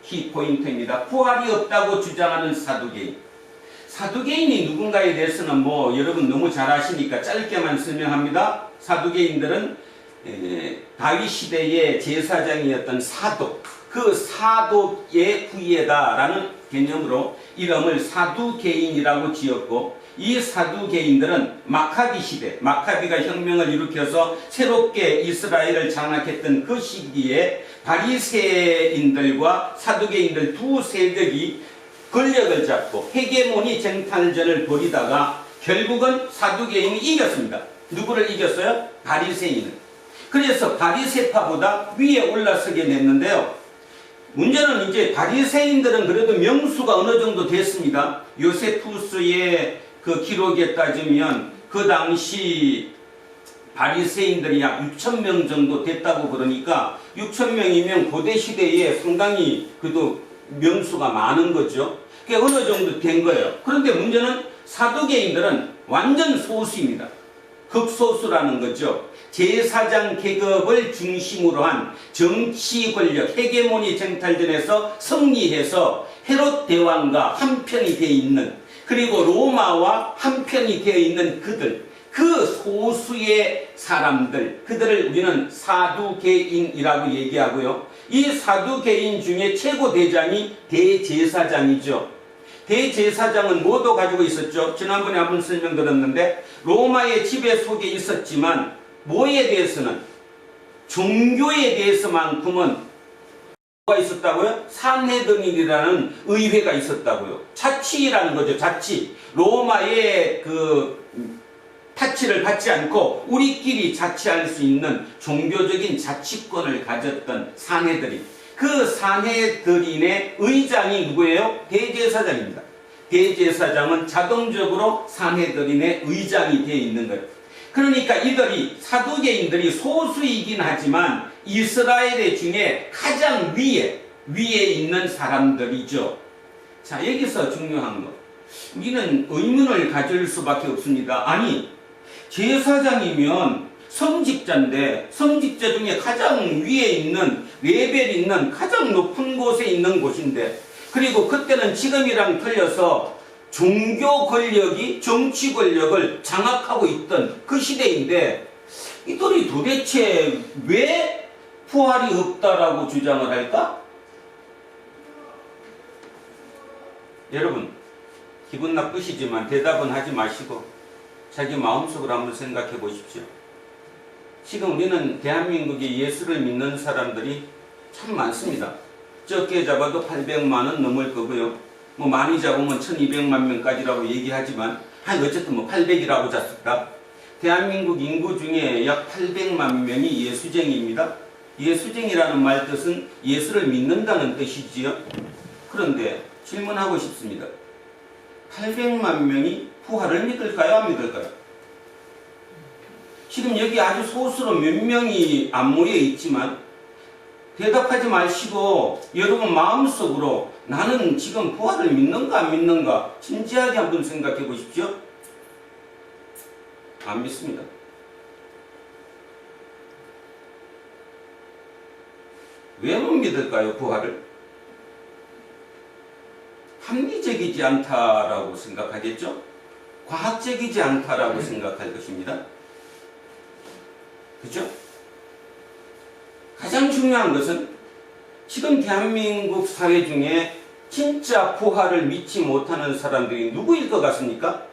키포인트입니다. 부활이 없다고 주장하는 사두개인. 사두개인이 누군가에 대해서는 뭐 여러분 너무 잘 아시니까 짧게만 설명합니다. 사두개인들은 다윗 시대의 제사장이었던 사도, 그 사도의 후예다라는 개념으로 이름을 사두개인이라고 지었고, 이 사두개인들은 마카비 시대, 마카비가 혁명을 일으켜서 새롭게 이스라엘을 장악했던 그 시기에 바리새인들과 사두개인들 두 세력이 권력을 잡고 헤게모니 쟁탈전을 벌이다가 결국은 사두개인이 이겼습니다. 누구를 이겼어요? 바리새인을. 그래서 바리새파보다 위에 올라서게 됐는데요. 문제는 이제 바리새인들은 그래도 명수가 어느 정도 됐습니다. 요세푸스의 그 기록에 따지면 그 당시 바리새인들이 약 6,000명 정도 됐다고 그러니까 6,000명이면 고대 시대에 상당히 그래도 명수가 많은 거죠. 그게 어느 정도 된 거예요. 그런데 문제는 사두개인들은 완전 소수입니다. 극소수라는 거죠. 제사장 계급을 중심으로 한 정치 권력, 헤게모니 쟁탈전에서 승리해서 헤롯 대왕과 한편이 되어 있는, 그리고 로마와 한편이 되어 있는 그들, 그 소수의 사람들, 그들을 우리는 사두개인이라고 얘기하고요. 이 사두개인 중에 최고 대장이 대제사장이죠. 대제사장은 뭐도 가지고 있었죠? 지난번에 한번 설명드렸는데 로마의 지배 속에 있었지만 뭐에 대해서는, 종교에 대해서만큼은 뭐가 있었다고요? 산헤드린이라는 의회가 있었다고요. 자치라는 거죠. 자치. 로마의 그 타치를 받지 않고 우리끼리 자치할 수 있는 종교적인 자치권을 가졌던 산헤드린. 그 산헤드린의 의장이 누구예요? 대제사장입니다. 대제사장은 자동적으로 산헤드린의 의장이 되어 있는 거예요. 그러니까 이들이, 사두개인들이 소수이긴 하지만 이스라엘 중에 가장 위에 있는 사람들이죠. 자, 여기서 중요한 거, 우리는 의문을 가질 수밖에 없습니다. 아니, 제사장이면 성직자인데 성직자 중에 가장 위에 있는, 레벨이 있는 가장 높은 곳에 있는 곳인데, 그리고 그때는 지금이랑 틀려서 종교 권력이 정치 권력을 장악하고 있던 그 시대인데 이들이 도대체 왜 부활이 없다라고 주장을 할까? 여러분, 기분 나쁘시지만 대답은 하지 마시고 자기 마음속으로 한번 생각해 보십시오. 지금 우리는 대한민국에 예수를 믿는 사람들이 참 많습니다. 적게 잡아도 800만은 넘을 거고요. 뭐 많이 잡으면 1200만 명까지라고 얘기하지만 어쨌든 뭐 800이라고 잡습니다. 대한민국 인구 중에 약 800만 명이 예수쟁이입니다. 예수쟁이라는 말 뜻은 예수를 믿는다는 뜻이지요. 그런데 질문하고 싶습니다. 800만 명이 부활을 믿을까요? 안 믿을까요? 지금 여기 아주 소수로 몇 명이 안 모여 있지만 대답하지 마시고 여러분 마음속으로 나는 지금 부활을 믿는가 안 믿는가 진지하게 한번 생각해 보십시오. 안 믿습니다. 왜 못 믿을까요? 부활을? 합리적이지 않다라고 생각하겠죠? 과학적이지 않다라고 생각할 것입니다. 그렇죠? 가장 중요한 것은 지금 대한민국 사회 중에 진짜 부활을 믿지 못하는 사람들이 누구일 것 같습니까?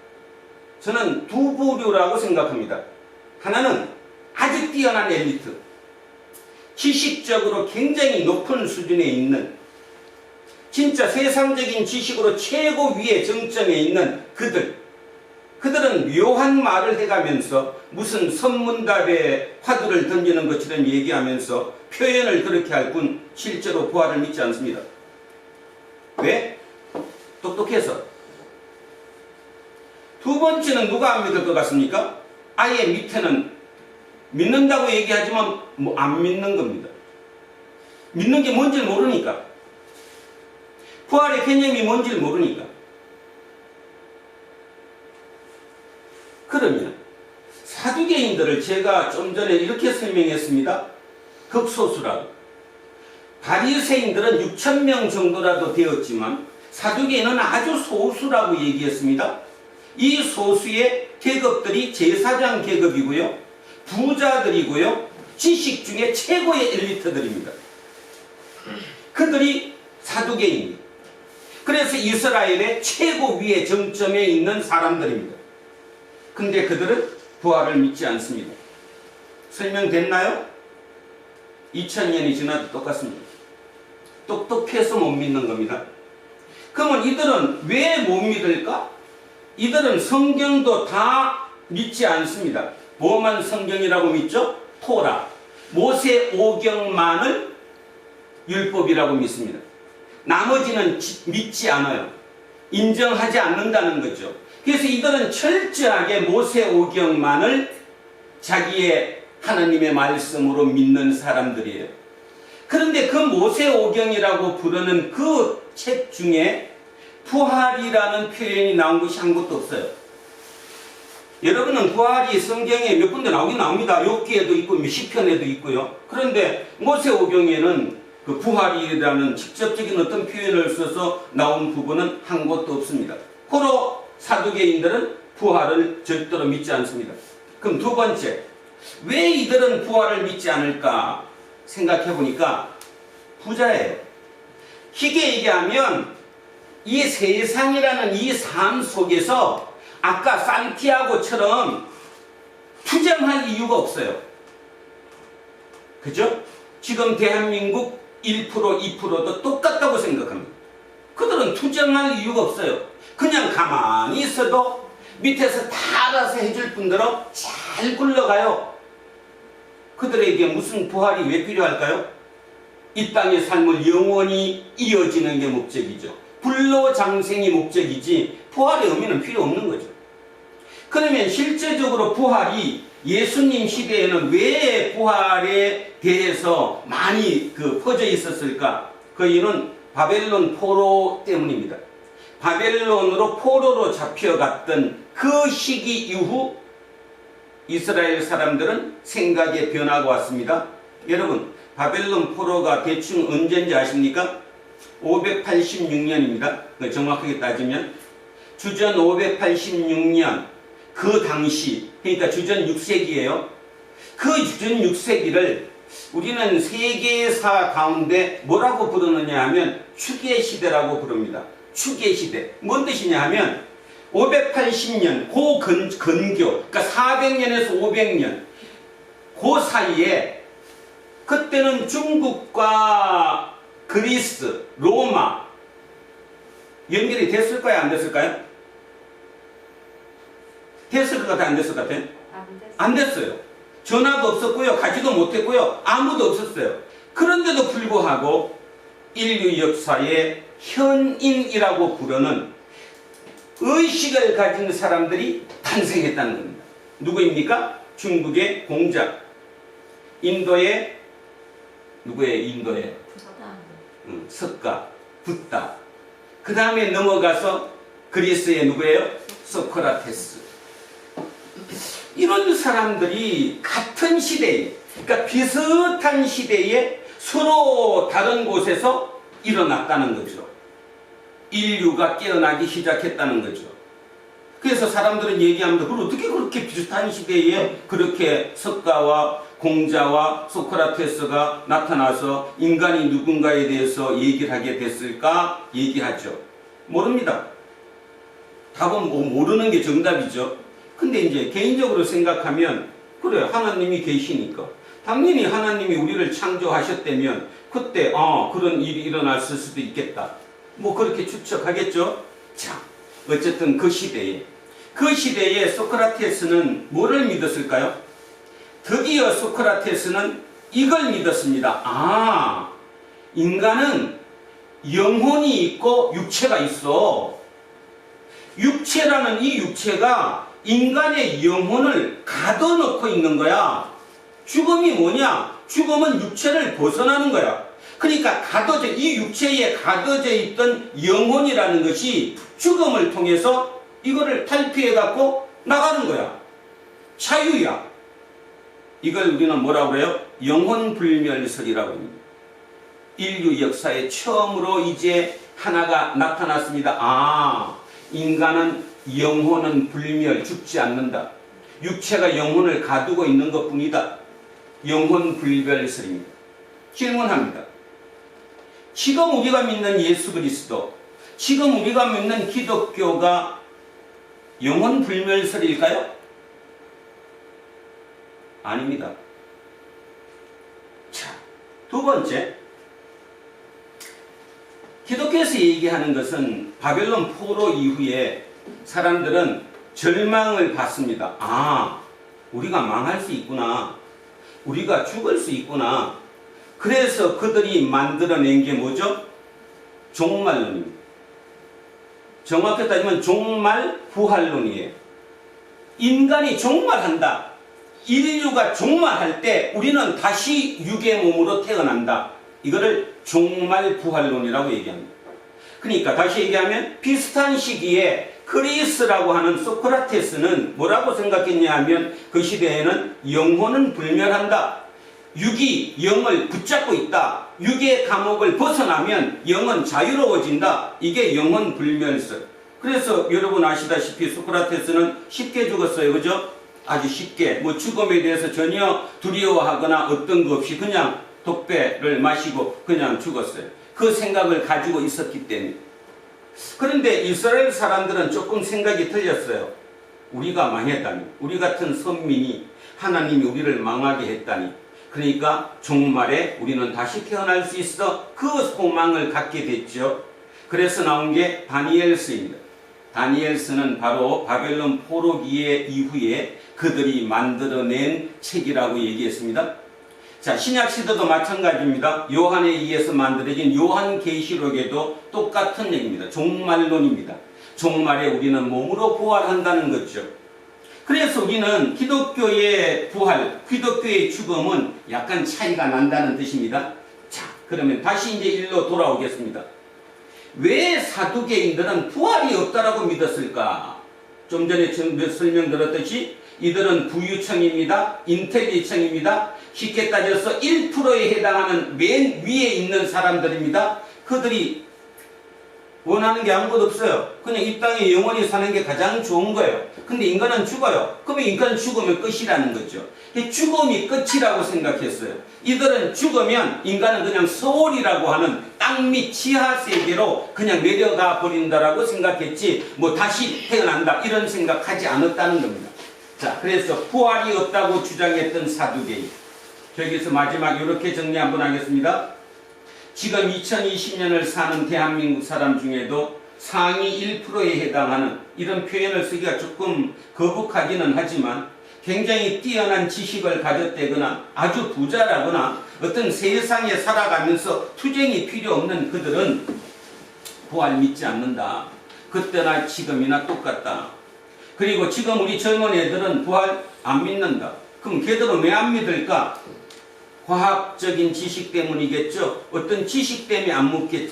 저는 두 부류라고 생각합니다. 하나는 아주 뛰어난 엘리트, 지식적으로 굉장히 높은 수준에 있는, 진짜 세상적인 지식으로 최고 위의 정점에 있는 그들은 묘한 말을 해가면서 무슨 선문답에 화두를 던지는 것처럼 얘기하면서 표현을 그렇게 할 뿐 실제로 부활을 믿지 않습니다. 왜? 똑똑해서. 두 번째는 누가 안 믿을 것 같습니까? 아예 밑에는 믿는다고 얘기하지만 뭐 안 믿는 겁니다. 믿는 게 뭔지 모르니까. 부활의 개념이 뭔지 모르니까. 그러면 사두개인들을 제가 좀 전에 이렇게 설명했습니다. 극소수라고. 바리새인들은 6,000명 정도라도 되었지만 사두개인은 아주 소수라고 얘기했습니다. 이 소수의 계급들이 제사장 계급이고요, 부자들이고요, 지식 중에 최고의 엘리트들입니다. 그들이 사두개인입니다. 그래서 이스라엘의 최고 위의 정점에 있는 사람들입니다. 근데 그들은 부활을 믿지 않습니다. 설명됐나요? 2000년이 지나도 똑같습니다. 똑똑해서 못 믿는 겁니다. 그러면 이들은 왜 못 믿을까? 이들은 성경도 다 믿지 않습니다. 뭐만 성경이라고 믿죠? 토라, 모세 오경만을 율법이라고 믿습니다. 나머지는 믿지 않아요. 인정하지 않는다는 거죠. 그래서 이들은 철저하게 모세 오경만을 자기의 하나님의 말씀으로 믿는 사람들이에요. 그런데 그 모세 오경이라고 부르는 그 책 중에 부활이라는 표현이 나온 것이 한 곳도 없어요. 여러분은 부활이 성경에 몇 군데 나오긴 나옵니다. 욥기에도 있고 시편에도 있고요. 그런데 모세오경에는 그 부활이라는 직접적인 어떤 표현을 써서 나온 부분은 한 곳도 없습니다. 호로 사두개인들은 부활을 절대로 믿지 않습니다. 그럼 두 번째, 왜 이들은 부활을 믿지 않을까 생각해 보니까 부자예요. 쉽게 얘기하면 이 세상이라는 이 삶 속에서 아까 산티아고처럼 투쟁할 이유가 없어요. 그죠? 지금 대한민국 1%, 2%도 똑같다고 생각합니다. 그들은 투쟁할 이유가 없어요. 그냥 가만히 있어도 밑에서 다 알아서 해줄 분들은 잘 굴러가요. 그들에게 무슨 부활이 왜 필요할까요? 이 땅의 삶을 영원히 이어지는 게 목적이죠. 불로장생이 목적이지 부활의 의미는 필요 없는 거죠. 그러면 실제적으로 부활이 예수님 시대에는 왜 부활에 대해서 많이 퍼져 있었을까? 그 이유는 바벨론 포로 때문입니다. 바벨론으로 포로로 잡혀갔던 그 시기 이후 이스라엘 사람들은 생각의 변화가 왔습니다. 여러분, 바벨론 포로가 대충 언제인지 아십니까? 586년입니다. 정확하게 따지면 주전 586년 그 당시, 그러니까 주전 6세기예요. 그 주전 6세기를 우리는 세계사 가운데 뭐라고 부르느냐 하면 추계시대라고 부릅니다. 추계시대. 뭔 뜻이냐 하면 580년 고근교, 그러니까 400년에서 500년 그 사이에 그때는 중국과 그리스, 로마 연결이 됐을까요? 안 됐을까요? 됐을 것 같아요? 안 됐을 것 같아요? 안 됐어요. 전화도 없었고요. 가지도 못했고요. 아무도 없었어요. 그런데도 불구하고 인류 역사의 현인이라고 부르는 의식을 가진 사람들이 탄생했다는 겁니다. 누구입니까? 중국의 공자, 인도의 누구의 인도의 석가, 붓다. 그 다음에 넘어가서 그리스의 누구예요? 소크라테스. 이런 사람들이 같은 시대에, 그러니까 비슷한 시대에 서로 다른 곳에서 일어났다는 거죠. 인류가 깨어나기 시작했다는 거죠. 그래서 사람들은 얘기합니다. 그럼 어떻게 그렇게 비슷한 시대에 그렇게 석가와 공자와 소크라테스가 나타나서 인간이 누군가에 대해서 얘기를 하게 됐을까? 얘기하죠. 모릅니다. 답은 모르는 게 정답이죠. 근데 이제 개인적으로 생각하면 그래, 하나님이 계시니까 당연히 하나님이 우리를 창조하셨다면 그때 그런 일이 일어났을 수도 있겠다. 뭐 그렇게 추측하겠죠. 자, 어쨌든 그 시대에 그 시대에 소크라테스는 뭐를 믿었을까요? 드디어 소크라테스는 이걸 믿었습니다. 아, 인간은 영혼이 있고 육체가 있어. 육체라는 이 육체가 인간의 영혼을 가둬놓고 있는 거야. 죽음이 뭐냐? 죽음은 육체를 벗어나는 거야. 그러니까 이 육체에 가둬져 있던 영혼이라는 것이 죽음을 통해서 이거를 탈피해 갖고 나가는 거야. 자유야. 이걸 우리는 뭐라고 그래요? 영혼불멸설이라고 합니다. 인류 역사에 처음으로 이제 하나가 나타났습니다. 아, 인간은 영혼은 불멸, 죽지 않는다. 육체가 영혼을 가두고 있는 것뿐이다. 영혼불멸설입니다. 질문합니다. 지금 우리가 믿는 예수 그리스도, 지금 우리가 믿는 기독교가 영혼불멸설일까요? 아닙니다. 자, 두 번째, 기독교에서 얘기하는 것은 바벨론 포로 이후에 사람들은 절망을 받습니다. 아, 우리가 망할 수 있구나. 우리가 죽을 수 있구나. 그래서 그들이 만들어낸 게 뭐죠? 종말론입니다. 정확히 따지면 종말 부활론이에요. 인간이 종말한다. 인류가 종말할 때 우리는 다시 육의 몸으로 태어난다. 이거를 종말 부활론이라고 얘기합니다. 그러니까 다시 얘기하면 비슷한 시기에 그리스라고 하는 소크라테스는 뭐라고 생각했냐 하면 그 시대에는 영혼은 불멸한다. 육이 영을 붙잡고 있다. 육의 감옥을 벗어나면 영은 자유로워진다. 이게 영혼 불멸설. 그래서 여러분 아시다시피 소크라테스는 쉽게 죽었어요. 그죠? 아주 쉽게. 뭐 죽음에 대해서 전혀 두려워하거나 어떤 거 없이 그냥 독배를 마시고 그냥 죽었어요. 그 생각을 가지고 있었기 때문에. 그런데 이스라엘 사람들은 조금 생각이 틀렸어요. 우리가 망했다니, 우리 같은 선민이 하나님이 우리를 망하게 했다니, 그러니까 종말에 우리는 다시 태어날 수 있어. 그 소망을 갖게 됐죠. 그래서 나온 게 다니엘서입니다. 다니엘서는 바로 바벨론 포로기의 이후에 그들이 만들어낸 책이라고 얘기했습니다. 자, 신약시대도 마찬가지입니다. 요한에 의해서 만들어진 요한계시록에도 똑같은 얘기입니다. 종말론입니다. 종말에 우리는 몸으로 부활한다는 거죠. 그래서 우리는 기독교의 부활, 기독교의 죽음은 약간 차이가 난다는 뜻입니다. 자, 그러면 다시 이제 일로 돌아오겠습니다. 왜 사두개인들은 부활이 없다라고 믿었을까? 좀 전에 설명드렸듯이 이들은 부유층입니다. 인텔리층입니다. 쉽게 따져서 1%에 해당하는 맨 위에 있는 사람들입니다. 그들이 원하는 게 아무것도 없어요. 그냥 이 땅에 영원히 사는 게 가장 좋은 거예요. 근데 인간은 죽어요. 그러면 인간은 죽으면 끝이라는 거죠. 죽음이 끝이라고 생각했어요. 이들은 죽으면 인간은 그냥 소울이라고 하는 땅 밑 지하 세계로 그냥 내려가 버린다라고 생각했지, 뭐 다시 태어난다 이런 생각하지 않았다는 겁니다. 자, 그래서 부활이 없다고 주장했던 사두개인. 여기서 마지막 이렇게 정리 한번 하겠습니다. 지금 2020년을 사는 대한민국 사람 중에도 상위 1%에 해당하는, 이런 표현을 쓰기가 조금 거북하기는 하지만 굉장히 뛰어난 지식을 가졌다거나 아주 부자라거나 어떤 세상에 살아가면서 투쟁이 필요 없는 그들은 부활 믿지 않는다. 그때나 지금이나 똑같다. 그리고 지금 우리 젊은 애들은 부활 안 믿는다. 그럼 걔들은 왜 안 믿을까? 과학적인 지식 때문이겠죠. 어떤 지식 때문에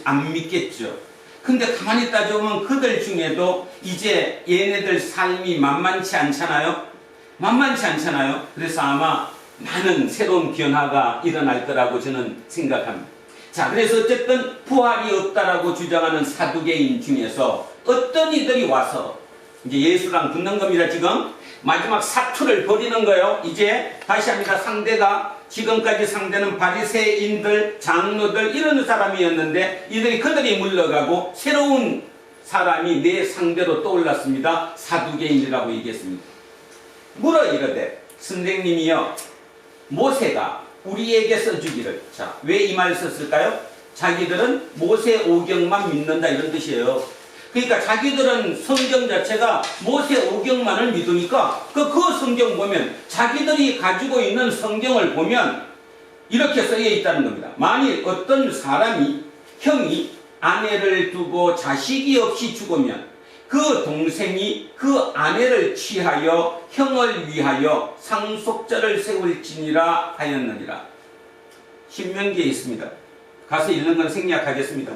안 믿겠죠. 근데 가만히 따져보면 그들 중에도 이제 얘네들 삶이 만만치 않잖아요. 만만치 않잖아요. 그래서 아마 많은 새로운 변화가 일어날 거라고 저는 생각합니다. 자, 그래서 어쨌든 부활이 없다라고 주장하는 사두개인 중에서 어떤 이들이 와서 이제 예수랑 붙는 겁니다. 지금 마지막 사투를 벌이는 거예요. 이제 다시 합니다. 상대가, 지금까지 상대는 바리새인들, 장로들 이런 사람이었는데 그들이 물러가고 새로운 사람이 내 상대로 떠올랐습니다. 사두개인이라고 얘기했습니다. 물어 이르되 선생님이여, 모세가 우리에게 써주기를. 자, 왜 이 말 썼을까요? 자기들은 모세 오경만 믿는다 이런 뜻이에요. 그러니까 자기들은 성경 자체가 모세오경만을 믿으니까 그 성경 보면 자기들이 가지고 있는 성경을 보면 이렇게 쓰여 있다는 겁니다. 만일 어떤 사람이 형이 아내를 두고 자식이 없이 죽으면 그 동생이 그 아내를 취하여 형을 위하여 상속자를 세울지니라 하였느니라. 신명기에 있습니다. 가서 읽는 건 생략하겠습니다.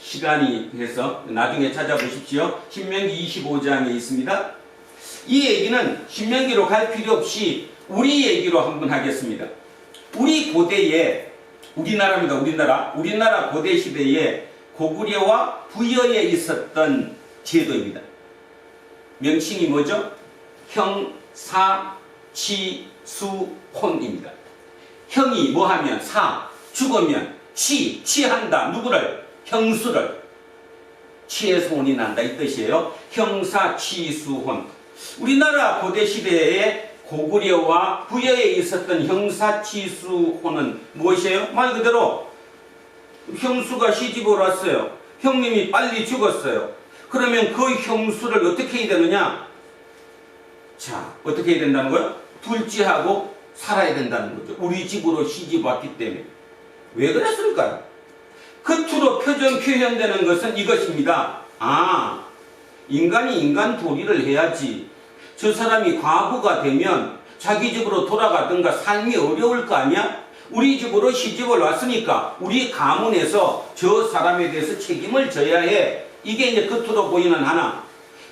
시간이 해서 나중에 찾아보십시오. 신명기 25장에 있습니다. 이 얘기는 신명기로 갈 필요 없이 우리 얘기로 한번 하겠습니다. 우리 고대에, 우리나라 고대 시대에 고구려와 부여에 있었던 제도입니다. 명칭이 뭐죠? 형사치수혼입니다. 형이 뭐하면 사, 죽으면 취한다. 누구를? 형수를. 취해서 혼이 난다 이 뜻이에요. 형사치수혼. 우리나라 고대 시대에 고구려와 부여에 있었던 형사치수혼은 무엇이에요? 말 그대로 형수가 시집을 왔어요. 형님이 빨리 죽었어요. 그러면 그 형수를 어떻게 해야 되느냐? 자, 어떻게 해야 된다는 거예요? 둘째하고 살아야 된다는 거죠. 우리 집으로 시집 왔기 때문에. 왜 그랬을까요? 겉으로 표현되는 것은 이것입니다. 인간이 인간 도리를 해야지. 저 사람이 과부가 되면 자기 집으로 돌아가든가 삶이 어려울 거 아니야? 우리 집으로 시집을 왔으니까 우리 가문에서 저 사람에 대해서 책임을 져야 해. 이게 이제 겉으로 보이는 하나.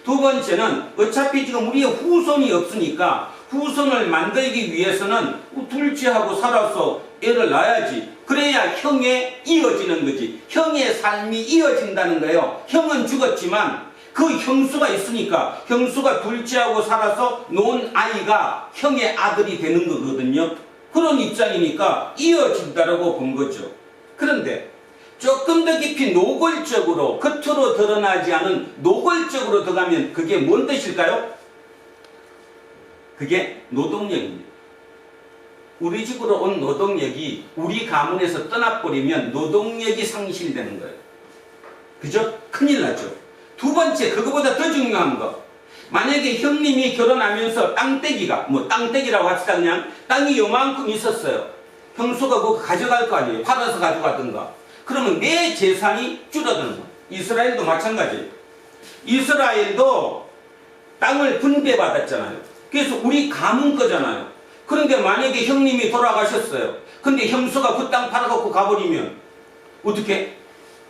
두 번째는 어차피 지금 우리의 후손이 없으니까 후손을 만들기 위해서는 둘째하고 살아서 애를 낳아야지. 그래야 형에 이어지는 거지. 형의 삶이 이어진다는 거예요. 형은 죽었지만 그 형수가 있으니까 형수가 둘째하고 살아서 놓은 아이가 형의 아들이 되는 거거든요. 그런 입장이니까 이어진다라고 본 거죠. 그런데 조금 더 깊이 노골적으로, 겉으로 드러나지 않은 노골적으로 들어가면 그게 뭔 뜻일까요? 그게 노동력입니다. 우리 집으로 온 노동력이 우리 가문에서 떠나버리면 노동력이 상실되는 거예요. 그죠? 큰일 나죠. 두 번째, 그거보다 더 중요한 거. 만약에 형님이 결혼하면서 땅떼기가, 땅떼기라고 합시다. 그냥 땅이 요만큼 있었어요. 형수가 그거 가져갈 거 아니에요. 팔아서 가져가든가. 그러면 내 재산이 줄어드는 거예요. 이스라엘도 마찬가지예요. 이스라엘도 땅을 분배받았잖아요. 그래서 우리 가문 거잖아요. 그런데 만약에 형님이 돌아가셨어요. 근데 형수가 그 땅 팔아갖고 가버리면 어떻게?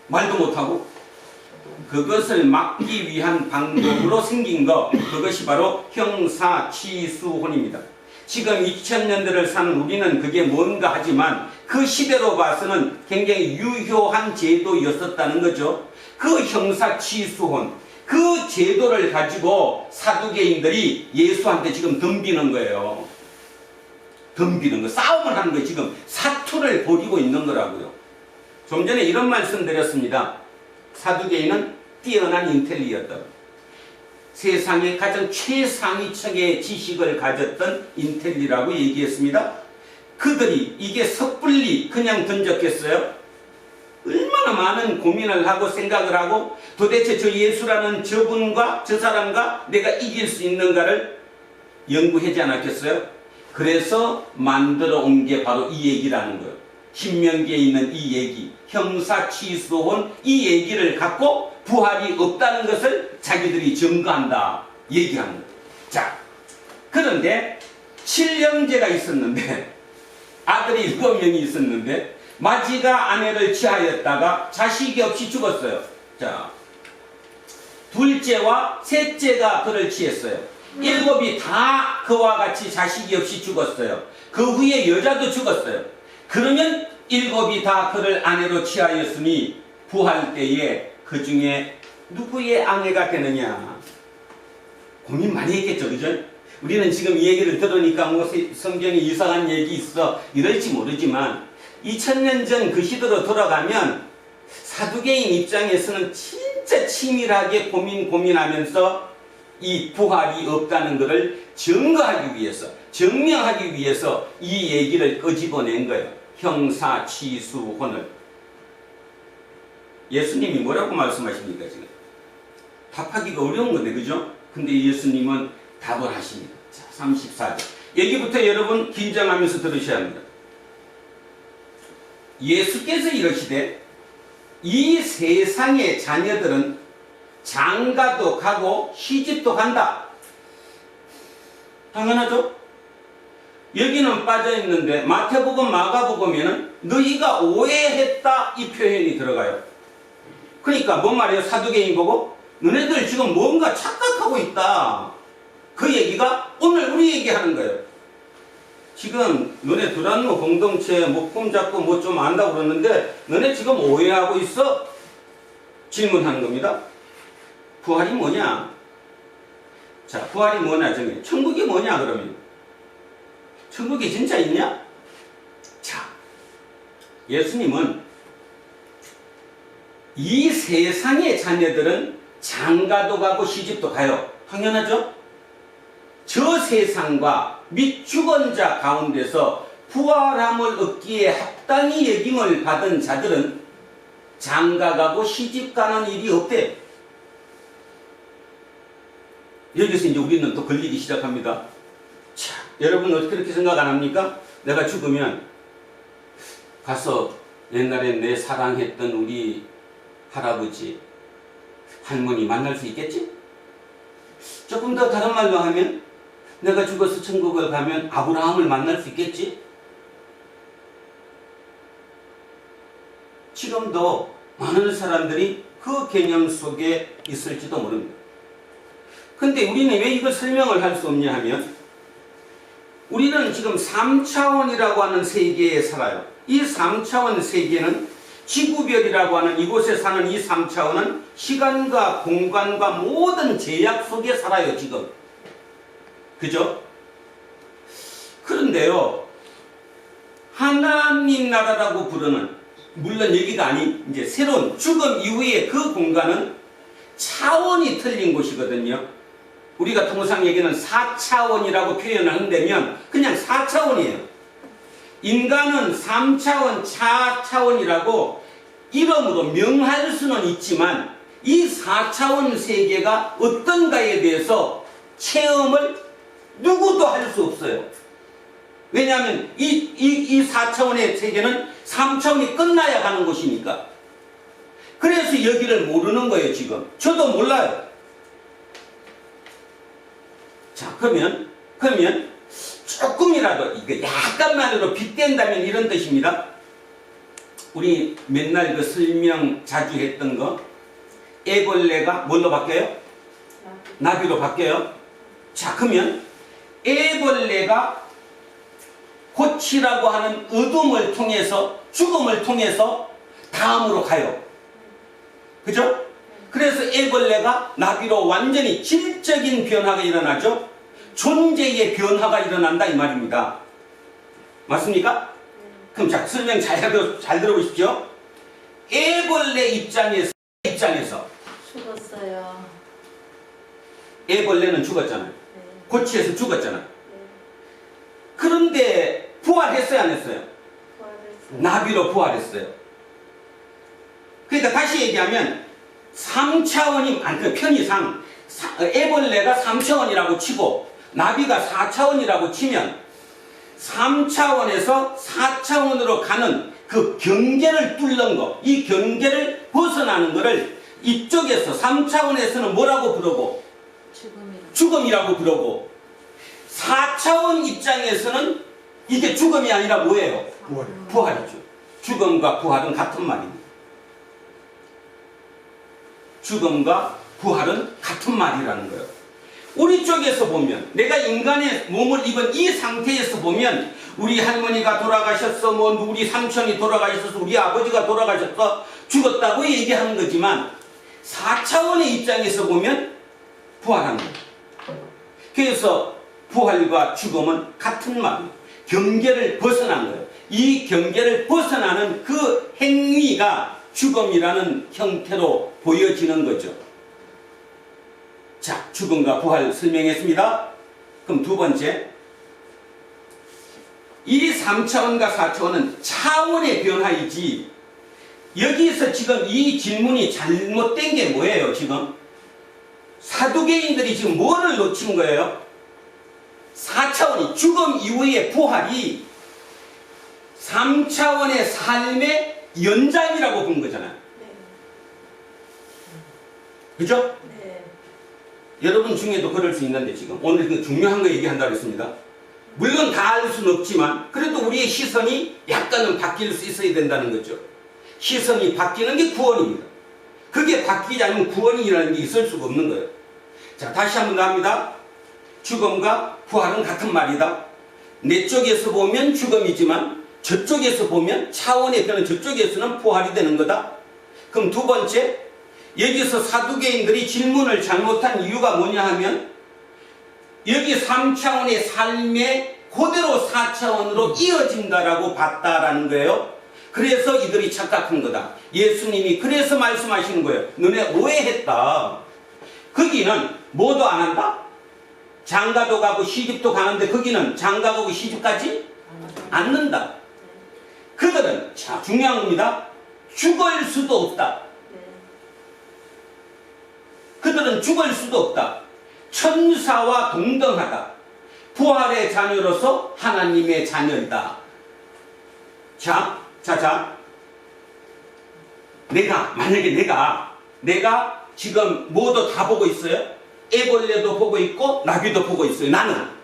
말도 못하고? 그것을 막기 위한 방법으로 생긴 거, 그것이 바로 형사치수혼입니다. 지금 2000년대를 사는 우리는 그게 뭔가 하지만 그 시대로 봐서는 굉장히 유효한 제도였었다는 거죠. 그 형사치수혼, 그 제도를 가지고 사두개인들이 예수한테 지금 덤비는 거예요. 덤비는 거, 싸움을 하는 거예요. 지금 사투를 벌이고 있는 거라고요. 좀 전에 이런 말씀 드렸습니다. 사두개인은 뛰어난 인텔리였다고. 세상의 가장 최상위층의 지식을 가졌던 인텔리라고 얘기했습니다. 그들이 이게 섣불리 그냥 던졌겠어요? 얼마나 많은 고민을 하고 생각을 하고 도대체 저 예수라는 저분과 저 사람과 내가 이길 수 있는가를 연구하지 않았겠어요? 그래서 만들어 온 게 바로 이 얘기라는 거예요. 신명기에 있는 이 얘기, 형사치수혼 이 얘기를 갖고 부활이 없다는 것을 자기들이 증거한다 얘기하는 거예요. 자, 그런데 7형제가 있었는데 아들이 7명이 있었는데 마지가 아내를 취하였다가 자식이 없이 죽었어요. 자, 둘째와 셋째가 그를 취했어요. 7이 다 그와 같이 자식이 없이 죽었어요. 그 후에 여자도 죽었어요. 그러면 7이 다 그를 아내로 취하였으니 부활 때에 그 중에 누구의 아내가 되느냐? 고민 많이 했겠죠, 그죠? 우리는 지금 이 얘기를 들으니까 성경에 이상한 얘기 있어 이럴지 모르지만 2000년 전 그 시대로 돌아가면 사두개인 입장에서는 진짜 치밀하게 고민하면서 이 부활이 없다는 것을 증거하기 위해서, 증명하기 위해서 이 얘기를 끄집어낸 거예요. 형사치수혼을. 예수님이 뭐라고 말씀하십니까 지금? 답하기가 어려운 건데, 그죠? 근데 예수님은 답을 하십니다. 자, 34절. 여기부터 여러분 긴장하면서 들으셔야 합니다. 예수께서 이러시되 이 세상의 자녀들은 장가도 가고 시집도 간다. 당연하죠? 여기는 빠져있는데 마태복음, 마가복음에는 너희가 오해했다 이 표현이 들어가요. 그러니까 뭔 말이에요? 사두개인 보고 너네들 지금 뭔가 착각하고 있다. 그 얘기가 오늘 우리 얘기하는 거예요. 지금 너네 두란노 공동체 목금 잡고 뭐 좀 안다고 그러는데 너네 지금 오해하고 있어? 질문하는 겁니다. 부활이 뭐냐? 자, 부활이 뭐냐 정해. 천국이 뭐냐 그러면? 천국이 진짜 있냐? 자, 예수님은 이 세상의 자녀들은 장가도 가고 시집도 가요. 당연하죠? 저 세상과 및 죽은 자 가운데서 부활함을 얻기에 합당히 여김을 받은 자들은 장가가고 시집가는 일이 없대. 여기서 이제 우리는 또 걸리기 시작합니다. 자, 여러분 어떻게 그렇게 생각 안 합니까? 내가 죽으면 가서 옛날에 내 사랑했던 우리 할아버지, 할머니 만날 수 있겠지? 조금 더 다른 말로 하면 내가 죽어서 천국을 가면 아브라함을 만날 수 있겠지? 지금도 많은 사람들이 그 개념 속에 있을지도 모릅니다. 근데 우리는 왜 이걸 설명을 할 수 없냐 하면 우리는 지금 3차원이라고 하는 세계에 살아요. 이 3차원 세계는 지구별이라고 하는 이곳에 사는 이 3차원은 시간과 공간과 모든 제약 속에 살아요, 지금. 그죠? 그런데요, 하나님 나라라고 부르는, 물론 여기가 아닌, 이제 새로운 죽음 이후의 그 공간은 차원이 틀린 곳이거든요. 우리가 통상 얘기는 4차원이라고 표현을 한다면 그냥 4차원이에요. 인간은 3차원, 4차원이라고 이름으로 명할 수는 있지만 이 4차원 세계가 어떤가에 대해서 체험을 누구도 할 수 없어요. 왜냐하면 이 4차원의 세계는 3차원이 끝나야 가는 곳이니까. 그래서 여기를 모르는 거예요, 지금. 저도 몰라요. 자, 그러면 조금이라도 이거 약간만으로 빗댄다면 이런 뜻입니다. 우리 맨날 그 설명 자주 했던 거, 애벌레가 뭘로 바뀌어요? 나비로 바뀌어요. 자, 그러면 애벌레가 고치라고 하는 어둠을 통해서, 죽음을 통해서 다음으로 가요. 그죠? 그래서 애벌레가 나비로 완전히 질적인 변화가 일어나죠. 존재의 변화가 일어난다 이 말입니다. 맞습니까? 그럼 자, 설명 잘 들어보십시오. 애벌레 입장에서 죽었어요. 애벌레는 죽었잖아요. 네. 고치에서 죽었잖아요. 네. 그런데 부활했어요, 안 했어요? 부활했어요. 나비로 부활했어요. 그러니까 다시 얘기하면 3차원이, 그 편의상 애벌레가 3차원이라고 치고 나비가 4차원이라고 치면 3차원에서 4차원으로 가는 그 경계를 뚫는 거, 이 경계를 벗어나는 거를 이쪽에서 3차원에서는 뭐라고 부르고? 죽음이라고 부르고, 4차원 입장에서는 이게 죽음이 아니라 뭐예요? 부활이죠. 죽음과 부활은 같은 말입니다. 죽음과 부활은 같은 말이라는 거예요. 우리 쪽에서 보면, 내가 인간의 몸을 입은 이 상태에서 보면 우리 할머니가 돌아가셨어, 뭐 우리 삼촌이 돌아가셨어, 우리 아버지가 돌아가셨어, 죽었다고 얘기하는 거지만 4차원의 입장에서 보면 부활한 거예요. 그래서 부활과 죽음은 같은 말이에요. 경계를 벗어난 거예요. 이 경계를 벗어나는 그 행위가 죽음이라는 형태로 보여지는 거죠. 자, 죽음과 부활 설명했습니다. 그럼 두 번째, 이 3차원과 4차원은 차원의 변화이지, 여기서 지금 이 질문이 잘못된 게 뭐예요, 지금? 사두개인들이 지금 뭐를 놓친 거예요? 4차원이 죽음 이후의 부활이 3차원의 삶의 연장이라고 본 거잖아요. 그죠? 네. 여러분 중에도 그럴 수 있는데 지금 오늘 그 중요한 거 얘기한다고 했습니다. 물론 다 알 수는 없지만 그래도 우리의 시선이 약간은 바뀔 수 있어야 된다는 거죠. 시선이 바뀌는 게 구원입니다. 그게 바뀌지 않으면 구원이라는 게 있을 수가 없는 거예요. 자, 다시 한번 나갑니다. 죽음과 부활은 같은 말이다. 내 쪽에서 보면 죽음이지만 저쪽에서 보면 차원의 변은 저쪽에서는 부활이 되는 거다. 그럼 두 번째, 여기서 사두개인들이 질문을 잘못한 이유가 뭐냐 하면 여기 3차원의 삶에 그대로 4차원으로 이어진다라고 봤다라는 거예요. 그래서 이들이 착각한 거다. 예수님이 그래서 말씀하시는 거예요. 너네 오해했다. 거기는 뭐도 안 한다? 장가도 가고 시집도 가는데 거기는 장가 가고 시집 가지 않는다. 그들은, 자, 중요한 겁니다. 죽을 수도 없다. 그들은 죽을 수도 없다. 천사와 동등하다. 부활의 자녀로서 하나님의 자녀이다. 자, 만약에 내가 지금 뭐도 다 보고 있어요. 애벌레도 보고 있고 나비도 보고 있어요. 나는.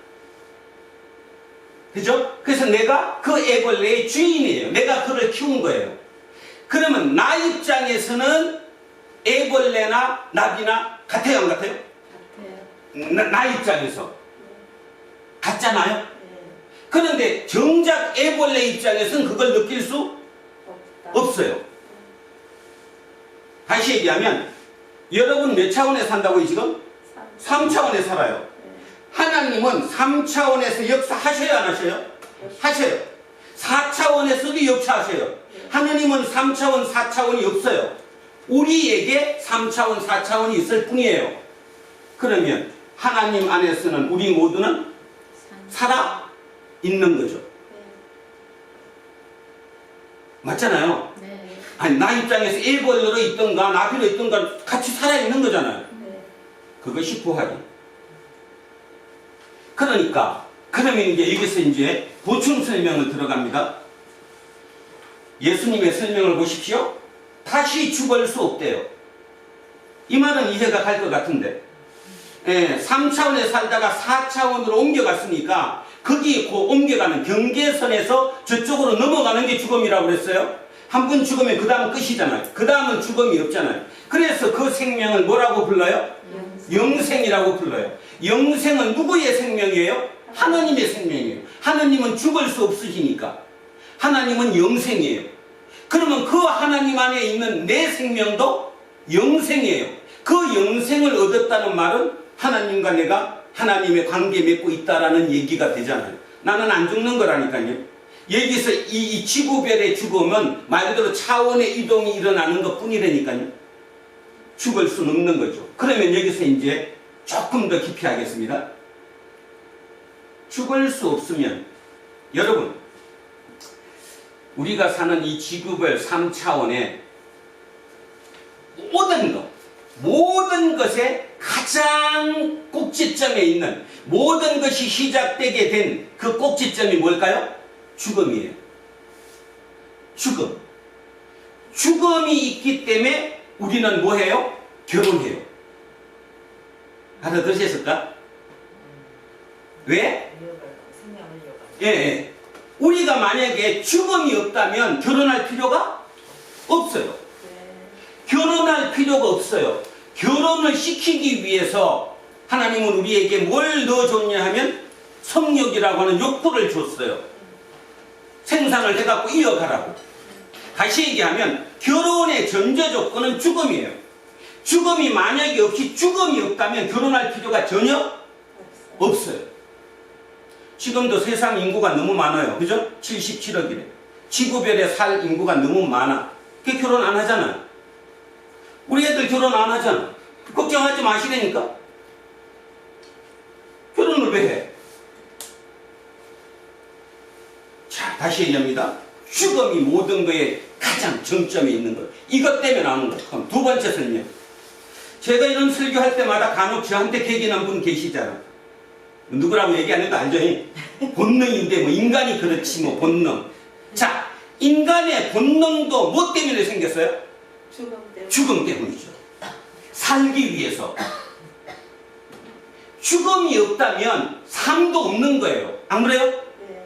그죠? 그래서 내가 그 애벌레의 주인이에요. 내가 그를 키운 거예요. 그러면 나 입장에서는 애벌레나 나비나 같아요, 안 같아요? 같아요. 나 입장에서. 같잖아요? 그런데 정작 애벌레 입장에서는 그걸 느낄 수 없어요. 다시 얘기하면 여러분 몇 차원에 산다고요 지금? 3차원에 살아요. 하나님은 3차원에서 역사하셔요 안 하셔요? 하셔요. 4차원에서도 역사하셔요. 하나님은 3차원 4차원이 없어요. 우리에게 3차원 4차원이 있을 뿐이에요. 그러면 하나님 안에서는 우리 모두는 살아 있는 거죠. 맞잖아요. 아니 나 입장에서 애벌레로 있던가 나비로 있던가 같이 살아있는 거잖아요. 그것이 부활이. 그러니까 그러면 이제 여기서 이제 보충 설명을 들어갑니다. 예수님의 설명을 보십시오. 다시 죽을 수 없대요. 이 말은 이해가 갈 것 같은데 3차원에 살다가 4차원으로 옮겨갔으니까 거기 옮겨가는 경계선에서 저쪽으로 넘어가는 게 죽음이라고 그랬어요. 한 번 죽으면 그 다음은 끝이잖아요. 그 다음은 죽음이 없잖아요. 그래서 그 생명을 뭐라고 불러요? 영생이라고 불러요. 영생은 누구의 생명이에요? 하나님의 생명이에요. 하나님은 죽을 수 없으시니까 하나님은 영생이에요. 그러면 그 하나님 안에 있는 내 생명도 영생이에요. 그 영생을 얻었다는 말은 하나님과 내가 하나님의 관계 맺고 있다라는 얘기가 되잖아요. 나는 안 죽는 거라니까요. 여기서 이 지구별의 죽음은 말 그대로 차원의 이동이 일어나는 것 뿐이라니까요. 죽을 수는 없는 거죠. 그러면 여기서 이제 조금 더 깊이 하겠습니다. 죽을 수 없으면 여러분 우리가 사는 이 지구별 3차원의 모든 것의 가장 꼭지점에 있는 모든 것이 시작되게 된 그 꼭지점이 뭘까요? 죽음이에요. 죽음이 있기 때문에 우리는 뭐해요? 결혼해요. 알아들으셨을까? 왜? 예. 우리가 만약에 죽음이 없다면 결혼할 필요가 없어요. 결혼할 필요가 없어요. 결혼을 시키기 위해서 하나님은 우리에게 뭘 넣어줬냐 하면 성욕이라고 하는 욕구를 줬어요. 생산을 해갖고 이어가라고. 다시 얘기하면 결혼의 전제 조건은 죽음이에요. 죽음이 만약에 없이 죽음이 없다면 결혼할 필요가 전혀 없어요. 지금도 세상 인구가 너무 많아요. 그죠? 77억이래. 지구별에 살 인구가 너무 많아. 그게 결혼 안 하잖아요. 우리 애들 결혼 안 하잖아. 걱정하지 마시라니까. 결혼을 왜 해? 자, 다시 얘기합니다. 죽음이 모든 거에 가장 정점에 있는 것. 이것 때문에 나오는 것. 그럼 두 번째 설명. 제가 이런 설교할 때마다 간혹 저한테 개기는 분 계시잖아. 누구라고 얘기 안 해도 알죠? 본능인데 뭐 인간이 그렇지 뭐 본능. 자, 인간의 본능도 뭐 때문에 생겼어요? 죽음 때문이죠. 살기 위해서. 죽음이 없다면 삶도 없는 거예요. 안 그래요? 네.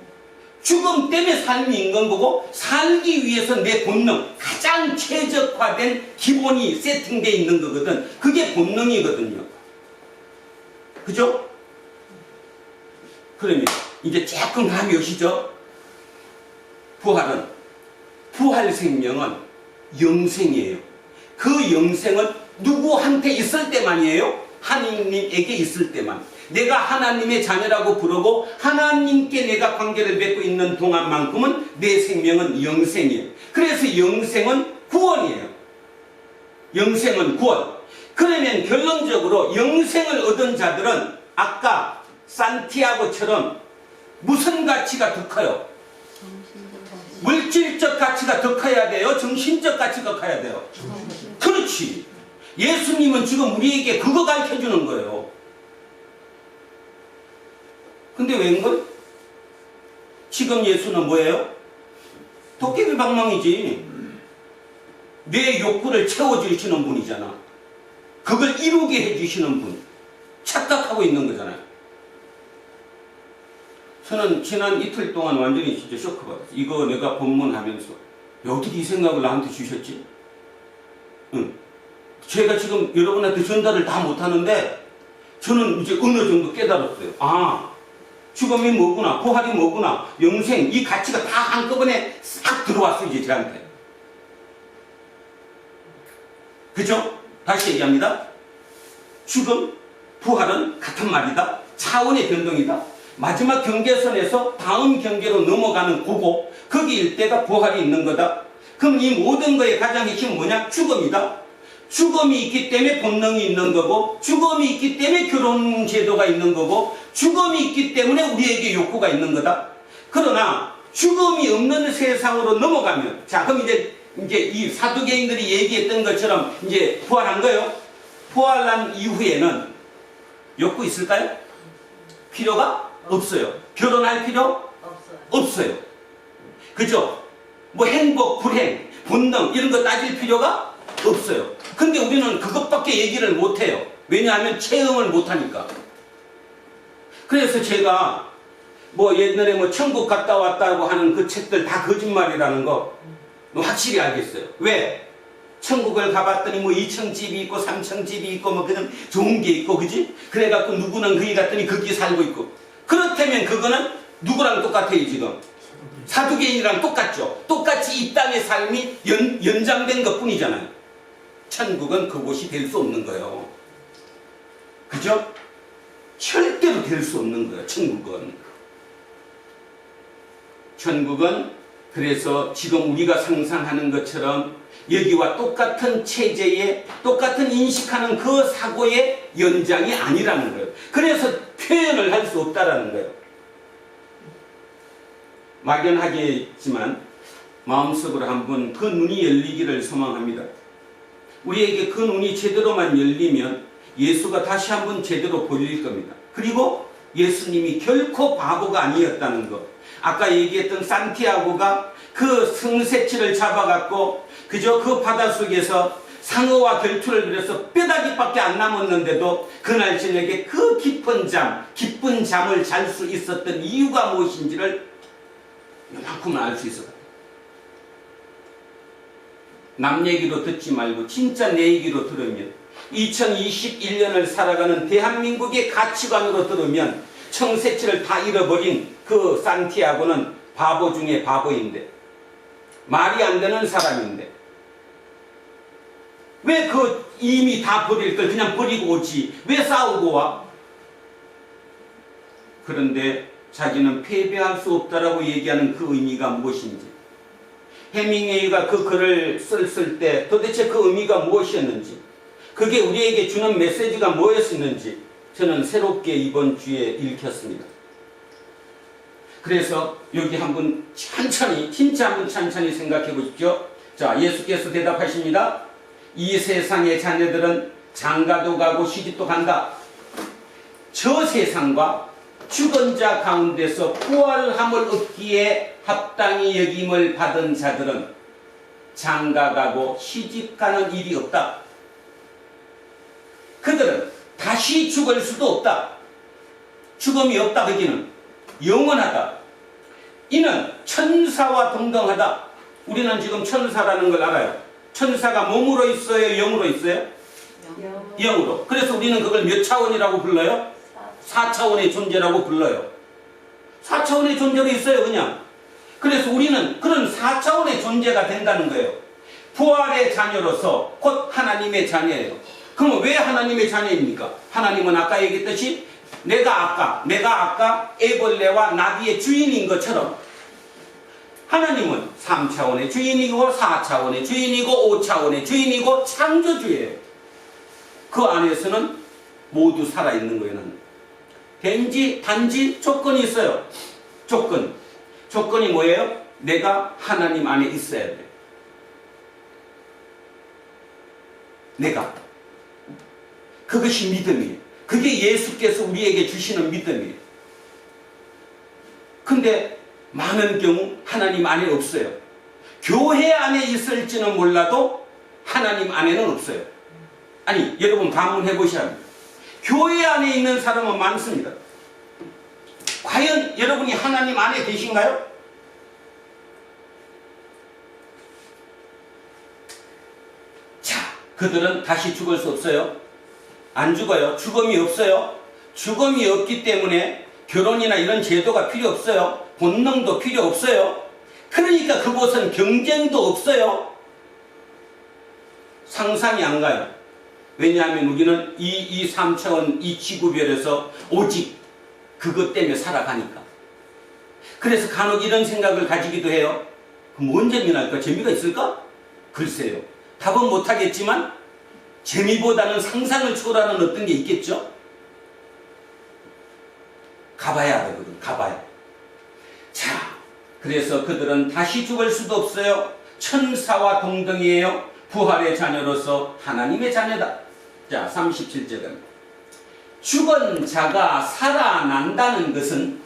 죽음 때문에 삶이 있는 거고, 살기 위해서 내 본능, 가장 최적화된 기본이 세팅되어 있는 거거든. 그게 본능이거든요. 그죠? 그러면 이제 조금 감이 오시죠? 부활 생명은 영생이에요. 그 영생은 누구한테 있을 때만이에요? 하나님에게 있을 때만. 내가 하나님의 자녀라고 부르고 하나님께 내가 관계를 맺고 있는 동안만큼은 내 생명은 영생이에요. 그래서 영생은 구원이에요. 영생은 구원. 그러면 결론적으로 영생을 얻은 자들은 아까 산티아고처럼 무슨 가치가 더 커요? 물질적 가치가 더 커야 돼요? 정신적 가치가 커야 돼요? 그렇지. 예수님은 지금 우리에게 그거 가르쳐주는 거예요. 근데 웬걸? 지금 예수는 뭐예요? 도깨비 방망이지. 내 욕구를 채워주시는 분이잖아. 그걸 이루게 해주시는 분. 착각하고 있는 거잖아요. 저는 지난 이틀 동안 완전히 진짜 쇼크받았어요. 이거 내가 본문하면서 어떻게 이 생각을 나한테 주셨지? 응. 제가 지금 여러분한테 전달을 다 못하는데 저는 이제 어느 정도 깨달았어요. 아, 죽음이 뭐구나, 부활이 뭐구나, 영생, 이 가치가 다 한꺼번에 싹 들어왔어요, 이제 저한테. 그죠? 다시 얘기합니다. 죽음, 부활은 같은 말이다. 차원의 변동이다. 마지막 경계선에서 다음 경계로 넘어가는 고고, 거기일 때가 부활이 있는 거다. 그럼 이 모든 거의 가장 핵심은 뭐냐? 죽음이다. 죽음이 있기 때문에 본능이 있는 거고, 죽음이 있기 때문에 결혼 제도가 있는 거고, 죽음이 있기 때문에 우리에게 욕구가 있는 거다. 그러나 죽음이 없는 세상으로 넘어가면, 자, 그럼 이제 이 사두개인들이 얘기했던 것처럼 이제 부활한 거예요. 부활한 이후에는 욕구 있을까요? 필요가 없어요. 결혼할 필요 없어요. 그죠? 뭐 행복, 불행, 본능 이런 거 따질 필요가 없어요. 근데 우리는 그것밖에 얘기를 못해요. 왜냐하면 체험을 못하니까. 그래서 제가 뭐 옛날에 뭐 천국 갔다 왔다고 하는 그 책들 다 거짓말이라는 거 확실히 알겠어요. 왜? 천국을 가봤더니 뭐 2층 집이 있고 3층 집이 있고 뭐 그냥 좋은 게 있고, 그지? 그래갖고 누구는 거기 갔더니 거기 살고 있고. 그렇다면 그거는 누구랑 똑같아요 지금? 사두개인이랑 똑같죠. 똑같이 이 땅의 삶이 연장된 것 뿐이잖아요. 천국은 그곳이 될 수 없는 거예요. 그죠? 절대로 될 수 없는 거예요. 천국은 그래서 지금 우리가 상상하는 것처럼 여기와 똑같은 체제에 똑같은 인식하는 그 사고의 연장이 아니라는 거예요. 그래서 표현을 할 수 없다라는 거예요. 막연하겠지만 마음속으로 한번 그 눈이 열리기를 소망합니다. 우리에게 그 눈이 제대로만 열리면 예수가 다시 한번 제대로 보일 겁니다. 그리고 예수님이 결코 바보가 아니었다는 것. 아까 얘기했던 산티아고가 그 성새치를 잡아갖고 그저 그 바닷속에서 상어와 결투를 벌여서 뼈다귀밖에 안 남았는데도 그날 저녁에 그 기쁜 잠을 잘 수 있었던 이유가 무엇인지를 요만큼은 알 수 있었다. 남 얘기로 듣지 말고 진짜 내 얘기로 들으면, 2021년을 살아가는 대한민국의 가치관으로 들으면 청새치를 다 잃어버린 그 산티아고는 바보 중에 바보인데, 말이 안 되는 사람인데 왜 그 이미 다 버릴 걸 그냥 버리고 오지? 왜 싸우고 와? 그런데 자기는 패배할 수 없다라고 얘기하는 그 의미가 무엇인지, 해밍웨이가 그 글을 썼을 때 도대체 그 의미가 무엇이었는지, 그게 우리에게 주는 메시지가 뭐였었는지 저는 새롭게 이번 주에 읽혔습니다. 그래서 여기 한번 천천히, 진짜 한번 천천히 생각해 보십시오. 자, 예수께서 대답하십니다. 이 세상의 자녀들은 장가도 가고 시집도 간다. 저 세상과 죽은 자 가운데서 부활함을 얻기에 합당히 여김을 받은 자들은 장가가고 시집가는 일이 없다. 그들은 다시 죽을 수도 없다. 죽음이 없다. 거기는 영원하다. 이는 천사와 동등하다. 우리는 지금 천사라는 걸 알아요. 천사가 몸으로 있어요? 영으로 있어요? 영으로. 그래서 우리는 그걸 몇 차원이라고 불러요? 4차원의 존재라고 불러요. 4차원의 존재로 있어요, 그냥. 그래서 우리는 그런 4차원의 존재가 된다는 거예요. 부활의 자녀로서 곧 하나님의 자녀예요. 그러면 왜 하나님의 자녀입니까? 하나님은 아까 얘기했듯이 내가 아까 애벌레와 나비의 주인인 것처럼 하나님은 3차원의 주인이고 4차원의 주인이고 5차원의 주인이고 창조주예요. 그 안에서는 모두 살아있는 거예요. 단지 조건이 있어요. 조건이 뭐예요? 내가 하나님 안에 있어야 돼. 내가. 그것이 믿음이에요. 그게 예수께서 우리에게 주시는 믿음이에요. 근데 많은 경우 하나님 안에 없어요. 교회 안에 있을지는 몰라도 하나님 안에는 없어요. 아니, 여러분 방문해 보셔야 합니다. 교회 안에 있는 사람은 많습니다. 과연 여러분이 하나님 안에 계신가요? 자, 그들은 다시 죽을 수 없어요. 안 죽어요. 죽음이 없어요. 죽음이 없기 때문에 결혼이나 이런 제도가 필요 없어요. 본능도 필요 없어요. 그러니까 그곳은 경쟁도 없어요. 상상이 안 가요. 왜냐하면 우리는 이 3차원 이 지구별에서 오직 그것 때문에 살아가니까. 그래서 간혹 이런 생각을 가지기도 해요. 그럼 뭔 재미 날까? 재미가 있을까? 글쎄요. 답은 못하겠지만 재미보다는 상상을 초월하는 어떤 게 있겠죠? 가봐야 되거든. 가봐야. 자, 그래서 그들은 다시 죽을 수도 없어요. 천사와 동등이에요. 부활의 자녀로서 하나님의 자녀다. 자, 37절은 죽은 자가 살아난다는 것은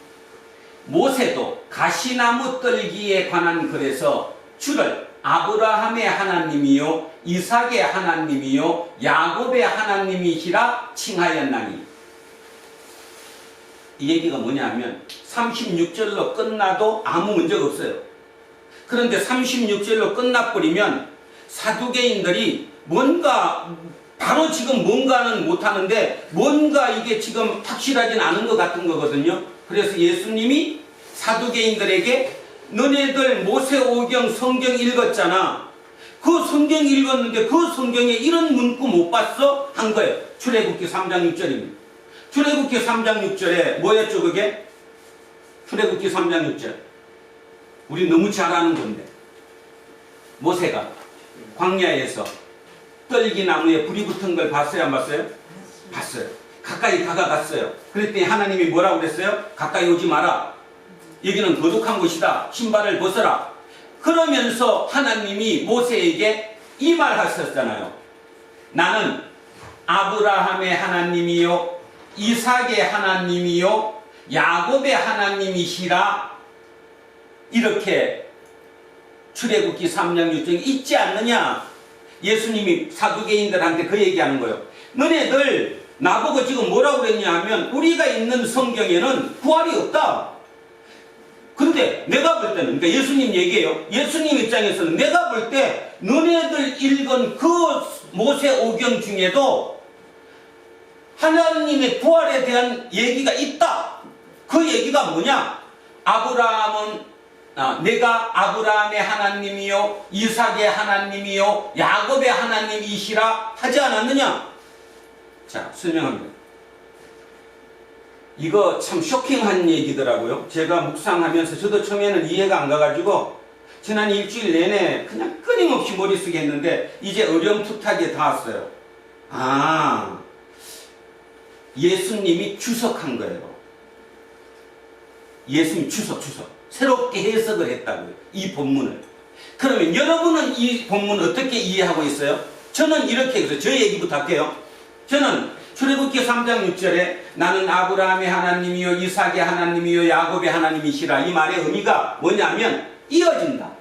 모세도 가시나무 떨기에 관한 글에서 주를 아브라함의 하나님이요 이삭의 하나님이요 야곱의 하나님이시라 칭하였나니. 이 얘기가 뭐냐면 36절로 끝나도 아무 문제가 없어요. 그런데 36절로 끝나버리면 사두개인들이 뭔가 바로 지금 뭔가는 못하는데 뭔가 이게 지금 확실하진 않은 것 같은 거거든요. 그래서 예수님이 사두개인들에게 너네들 모세오경 성경 읽었잖아. 그 성경 읽었는데 그 성경에 이런 문구 못 봤어? 한 거예요. 출애굽기 3장 6절입니다. 출애굽기 3장 6절에 뭐였죠 그게? 출애굽기 3장 6절. 우리 너무 잘 아는 건데. 모세가 광야에서 떨기나무에 불이 붙은 걸 봤어요? 안 봤어요? 봤어요. 가까이 다가갔어요. 그랬더니 하나님이 뭐라고 그랬어요? 가까이 오지 마라. 여기는 거룩한 곳이다. 신발을 벗어라. 그러면서 하나님이 모세에게 이 말 하셨잖아요. 나는 아브라함의 하나님이요 이삭의 하나님이요 야곱의 하나님이시라. 이렇게 출애굽기 3장 6절에 있지 않느냐. 예수님이 사두개인들한테 그 얘기하는 거예요. 너네들 나보고 지금 뭐라고 그랬냐 하면 우리가 있는 성경에는 부활이 없다. 근데 내가 볼 때는, 그러니까 예수님 얘기해요. 예수님 입장에서는 내가 볼 때 너네들 읽은 그 모세오경 중에도 하나님의 부활에 대한 얘기가 있다. 그 얘기가 뭐냐? 내가 아브라함의 하나님이요 이삭의 하나님이요 야곱의 하나님이시라 하지 않았느냐? 자, 설명합니다. 이거 참 쇼킹한 얘기더라고요. 제가 묵상하면서 저도 처음에는 이해가 안 가가지고 지난 일주일 내내 그냥 끊임없이 머릿속에 했는데 이제 어렴풋하게 닿았어요. 아, 예수님이 추석한 거예요. 예수님 추석. 새롭게 해석을 했다고요. 이 본문을. 그러면 여러분은 이 본문을 어떻게 이해하고 있어요? 저는 이렇게 해서 저 얘기부터 할게요. 저는 출애굽기 3장 6절에 나는 아브라함의 하나님이요 이삭의 하나님이요 야곱의 하나님이시라, 이 말의 의미가 뭐냐면 이어진다.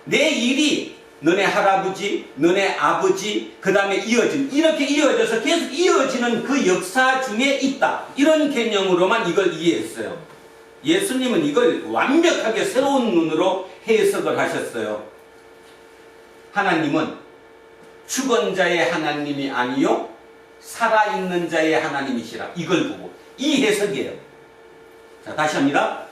내 일이 너네 할아버지, 너네 아버지, 그 다음에 이어진, 이렇게 이어져서 계속 이어지는 그 역사 중에 있다. 이런 개념으로만 이걸 이해했어요. 예수님은 이걸 완벽하게 새로운 눈으로 해석을 하셨어요. 하나님은 죽은 자의 하나님이 아니요 살아있는 자의 하나님이시라, 이걸 보고 이 해석이에요. 자, 다시 합니다.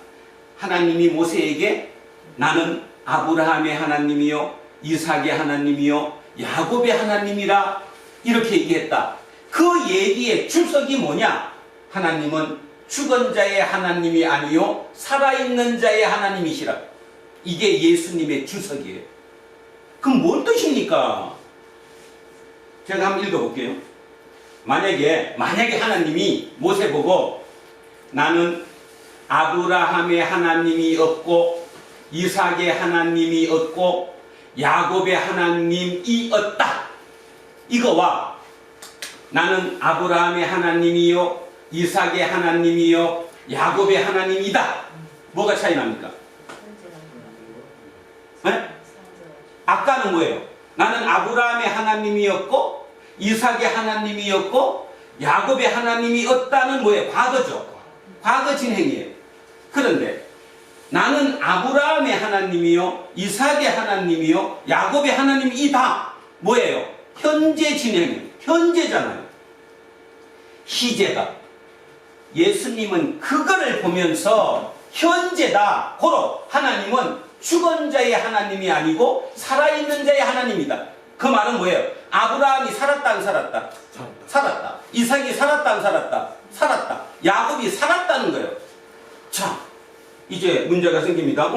하나님이 모세에게 나는 아브라함의 하나님이요 이삭의 하나님이요 야곱의 하나님이라 이렇게 얘기했다. 그 얘기의 주석이 뭐냐? 하나님은 죽은 자의 하나님이 아니요 살아있는 자의 하나님이시라. 이게 예수님의 주석이에요. 그럼 뭔 뜻입니까? 제가 한번 읽어볼게요. 만약에 하나님이 모세 보고 나는 아브라함의 하나님이 없고 이삭의 하나님이 없고 야곱의 하나님이었다, 이거와 나는 아브라함의 하나님이요 이삭의 하나님이요 야곱의 하나님이다, 뭐가 차이 납니까? 네? 아까는 뭐예요? 나는 아브라함의 하나님이었고 이삭의 하나님이었고 야곱의 하나님이었다는 뭐예요? 과거죠. 과거 진행이에요. 그런데 나는 아브라함의 하나님이요 이삭의 하나님이요 야곱의 하나님이다, 뭐예요? 현재 진행이에요. 현재잖아요. 시제다. 예수님은 그거를 보면서 현재다. 고로 하나님은 죽은 자의 하나님이 아니고 살아있는 자의 하나님이다. 그 말은 뭐예요? 아브라함이 살았다 안 살았다? 살았다. 이삭이 살았다 안 살았다? 살았다. 야곱이 살았다는 거예요. 자, 이제 문제가 생깁니다.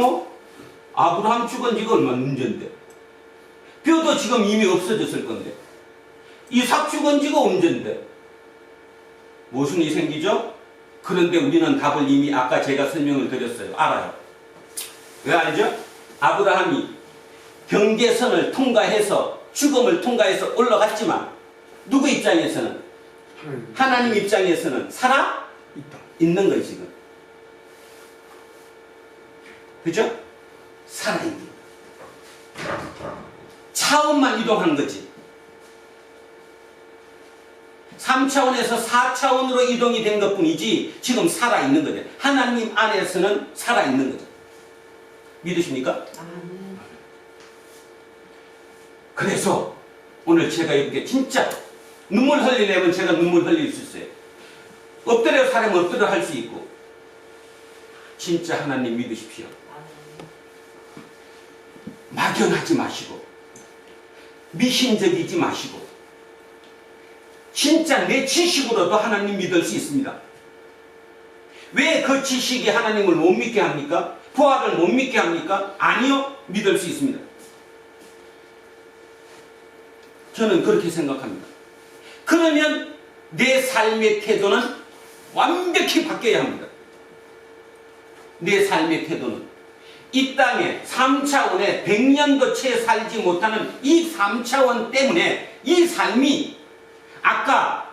아브라함 죽은 지가 얼마나 문제인데, 뼈도 지금 이미 없어졌을 건데, 이삭 죽은 지가 언젠데 무슨 일이 생기죠? 그런데 우리는 답을 이미 아까 제가 설명을 드렸어요. 알아요. 왜 알죠? 아브라함이 경계선을 통과해서 죽음을 통과해서 올라갔지만 누구 입장에서는, 하나님 입장에서는 살아 있는 거예요. 지금 그죠? 살아있는, 차원만 이동한 거지. 3차원에서 4차원으로 이동이 된 것 뿐이지 지금 살아있는 거죠. 하나님 안에서는 살아있는 거죠. 믿으십니까? 그래서 오늘 제가 이렇게 진짜 눈물 흘리려면 제가 눈물 흘릴 수 있어요. 엎드려 살면 엎드려 할 수 있고, 진짜 하나님 믿으십시오. 막연하지 마시고 미신적이지 마시고 진짜 내 지식으로도 하나님 믿을 수 있습니다. 왜 그 지식이 하나님을 못 믿게 합니까? 부활을 못 믿게 합니까? 아니요, 믿을 수 있습니다. 저는 그렇게 생각합니다. 그러면 내 삶의 태도는 완벽히 바뀌어야 합니다. 내 삶의 태도는 이 땅에 3차원에 100년도 채 살지 못하는 이 3차원 때문에 이 삶이 아까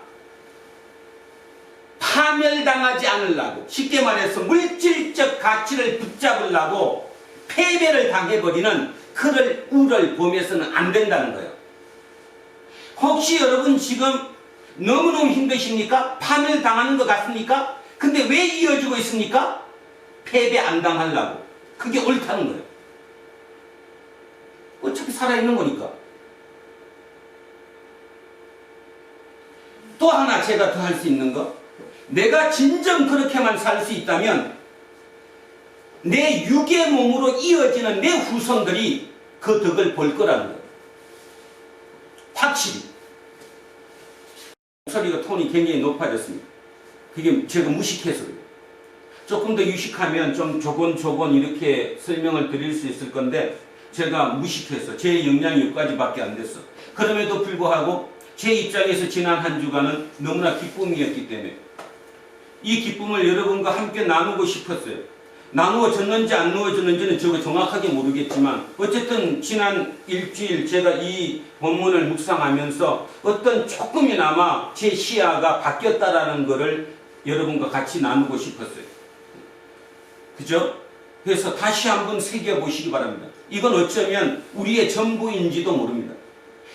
파멸당하지 않으려고, 쉽게 말해서 물질적 가치를 붙잡으려고 패배를 당해버리는 그를 우를 보면서는 안 된다는 거예요. 혹시 여러분 지금 너무너무 힘드십니까? 파멸당하는 것 같습니까? 근데 왜 이어지고 있습니까? 패배 안 당하려고. 그게 옳다는 거예요. 어차피 살아있는 거니까. 또 하나 제가 더 할 수 있는 거, 내가 진정 그렇게만 살 수 있다면 내 육의 몸으로 이어지는 내 후손들이 그 덕을 볼 거라는 거예요. 확실히. 목소리가 톤이 굉장히 높아졌습니다. 그게 제가 무식해서 그래요. 조금 더 유식하면 좀 조곤조곤 이렇게 설명을 드릴 수 있을 건데 제가 무식해서 제 역량이 6가지밖에 안 됐어. 그럼에도 불구하고 제 입장에서 지난 한 주간은 너무나 기쁨이었기 때문에 이 기쁨을 여러분과 함께 나누고 싶었어요. 나누어졌는지 안 나누어졌는지는 저도 정확하게 모르겠지만 어쨌든 지난 일주일 제가 이 본문을 묵상하면서 어떤 조금이나마 제 시야가 바뀌었다라는 것을 여러분과 같이 나누고 싶었어요. 그죠? 그래서 다시 한번 새겨보시기 바랍니다. 이건 어쩌면 우리의 전부인지도 모릅니다.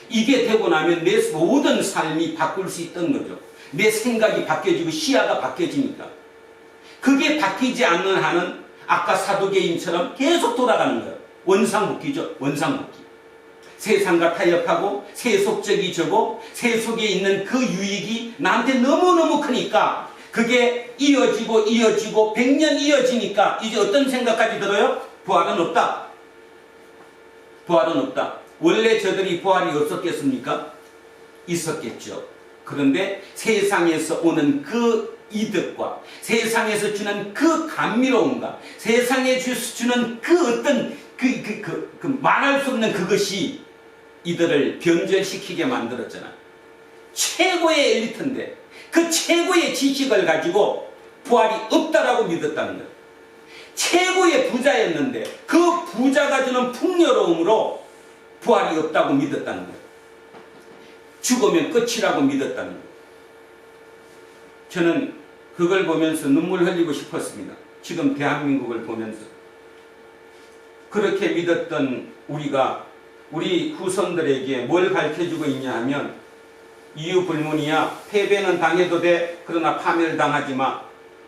이게 되고 나면 내 모든 삶이 바꿀 수 있던 거죠. 내 생각이 바뀌어지고 시야가 바뀌어지니까. 그게 바뀌지 않는 한은 아까 사두개인처럼 계속 돌아가는 거예요. 원상복귀죠. 원상복귀. 세상과 타협하고 세속적이 저고 세속에 있는 그 유익이 나한테 너무너무 크니까 그게 이어지고 100년 이어지니까 이제 어떤 생각까지 들어요? 부활은 없다. 부활은 없다. 원래 저들이 부활이 없었겠습니까? 있었겠죠. 그런데 세상에서 오는 그 이득과 세상에서 주는 그 감미로움과 세상에 주는 그 어떤 그 말할 수 없는 그것이 이들을 변절시키게 만들었잖아. 최고의 엘리트인데 그 최고의 지식을 가지고 부활이 없다라고 믿었다는 거예요. 최고의 부자였는데 그 부자가 주는 풍요로움으로 부활이 없다고 믿었다는 거예요. 죽으면 끝이라고 믿었다는 거예요. 저는 그걸 보면서 눈물 흘리고 싶었습니다. 지금 대한민국을 보면서. 그렇게 믿었던 우리가 우리 후손들에게 뭘 가르쳐주고 있냐 하면 이유 불문이야. 패배는 당해도 돼. 그러나 파멸당하지 마.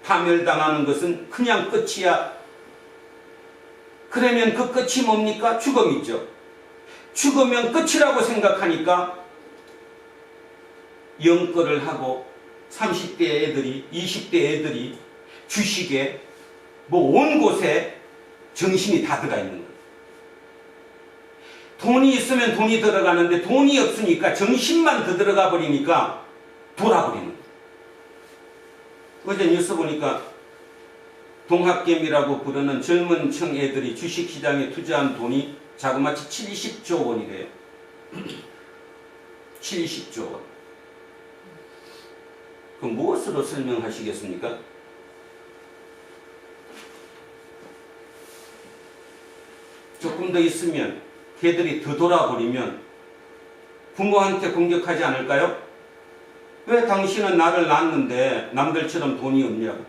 파멸당하는 것은 그냥 끝이야. 그러면 그 끝이 뭡니까? 죽음이죠. 죽으면 끝이라고 생각하니까 영끌을 하고 30대 애들이 20대 애들이 주식에 뭐 온 곳에 정신이 다 들어가 있는 거예요. 돈이 있으면 돈이 들어가는데 돈이 없으니까 정신만 더 들어가 버리니까 돌아버리는 거예요. 어제 뉴스 보니까 동학개미라고 부르는 젊은 층 애들이 주식시장에 투자한 돈이 자그마치 70조 원이래요. 70조 원. 그럼 무엇으로 설명하시겠습니까? 조금 더 있으면 걔들이 더 돌아버리면 부모한테 공격하지 않을까요? 왜 당신은 나를 낳았는데 남들처럼 돈이 없냐고.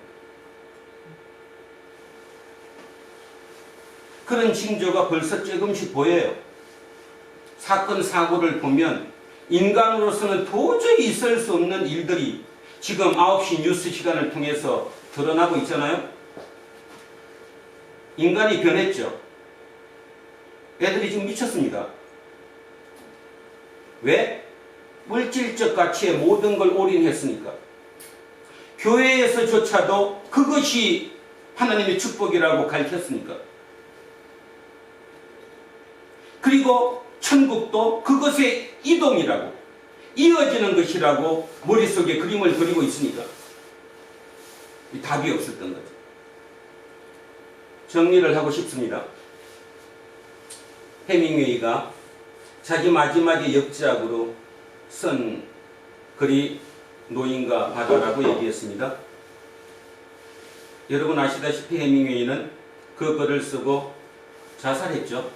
그런 징조가 벌써 조금씩 보여요. 사건 사고를 보면 인간으로서는 도저히 있을 수 없는 일들이 지금 9시 뉴스 시간을 통해서 드러나고 있잖아요. 인간이 변했죠. 애들이 지금 미쳤습니다. 왜? 물질적 가치에 모든 걸 올인했으니까. 교회에서조차도 그것이 하나님의 축복이라고 가르쳤으니까. 그리고 천국도 그것의 이동이라고, 이어지는 것이라고 머릿속에 그림을 그리고 있으니까 답이 없었던 거죠. 정리를 하고 싶습니다. 해밍웨이가 자기 마지막의 역작으로 쓴 글이 노인과 바다라고 얘기했습니다. 여러분 아시다시피 해밍웨이는 그 글을 쓰고 자살했죠.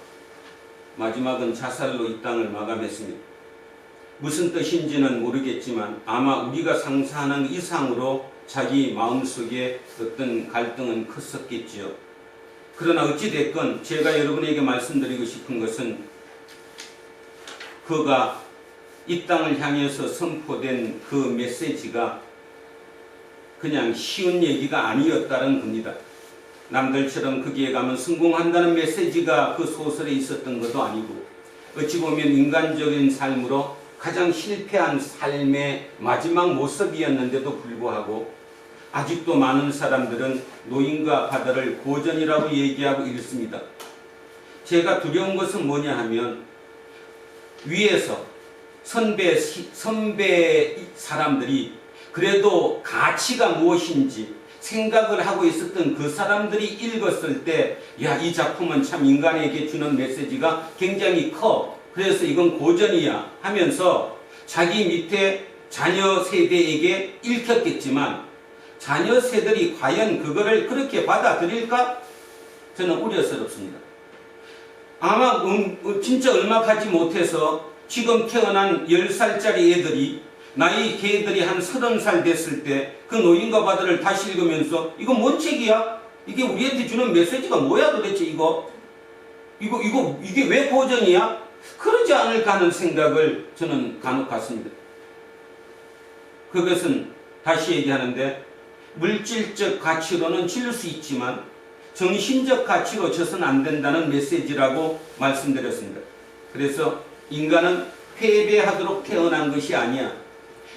마지막은 자살로 이 땅을 마감했습니다. 무슨 뜻인지는 모르겠지만 아마 우리가 상상하는 이상으로 자기 마음속에 어떤 갈등은 컸었겠지요. 그러나 어찌됐건 제가 여러분에게 말씀드리고 싶은 것은 그가 이 땅을 향해서 선포된 그 메시지가 그냥 쉬운 얘기가 아니었다는 겁니다. 남들처럼 거기에 가면 성공한다는 메시지가 그 소설에 있었던 것도 아니고 어찌 보면 인간적인 삶으로 가장 실패한 삶의 마지막 모습이었는데도 불구하고 아직도 많은 사람들은 노인과 바다를 고전이라고 얘기하고 있습니다. 제가 두려운 것은 뭐냐 하면 위에서 선배 사람들이 그래도 가치가 무엇인지 생각을 하고 있었던 그 사람들이 읽었을 때, 야, 이 작품은 참 인간에게 주는 메시지가 굉장히 커. 그래서 이건 고전이야 하면서 자기 밑에 자녀 세대에게 읽혔겠지만 자녀 세들이 과연 그거를 그렇게 받아들일까? 저는 우려스럽습니다. 아마 진짜 얼마 가지 못해서 지금 태어난 10살짜리 애들이 나이 걔들이 한 30살 됐을 때 그 노인과 바다를 다시 읽으면서 이거 뭔 책이야? 이게 우리한테 주는 메시지가 뭐야 도대체 이게 왜 고전이야? 그러지 않을까 하는 생각을 저는 간혹 갖습니다. 그것은 다시 얘기하는데 물질적 가치로는 질 수 있지만 정신적 가치로 져서는 안 된다는 메시지라고 말씀드렸습니다. 그래서 인간은 패배하도록 태어난 것이 아니야.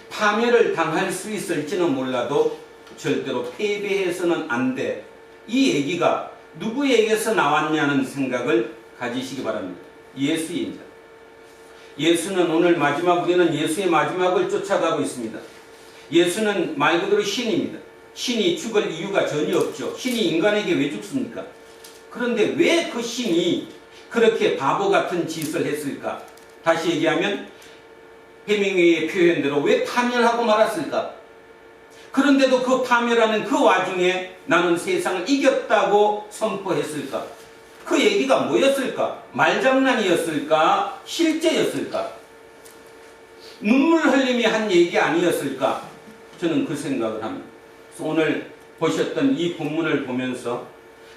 파멸을 당할 수 있을지는 몰라도 절대로 패배해서는 안 돼. 이 얘기가 누구에게서 나왔냐는 생각을 가지시기 바랍니다. 예수의 인자. 예수는 오늘 마지막, 우리는 예수의 마지막을 쫓아가고 있습니다. 예수는 말 그대로 신입니다. 신이 죽을 이유가 전혀 없죠. 신이 인간에게 왜 죽습니까? 그런데 왜 그 신이 그렇게 바보 같은 짓을 했을까? 다시 얘기하면 해밍웨이의 표현대로 왜 파멸하고 말았을까? 그런데도 그 파멸하는 그 와중에 나는 세상을 이겼다고 선포했을까? 그 얘기가 뭐였을까? 말장난이었을까? 실제였을까? 눈물 흘림이 한 얘기 아니었을까? 저는 그 생각을 합니다. 그래서 오늘 보셨던 이 본문을 보면서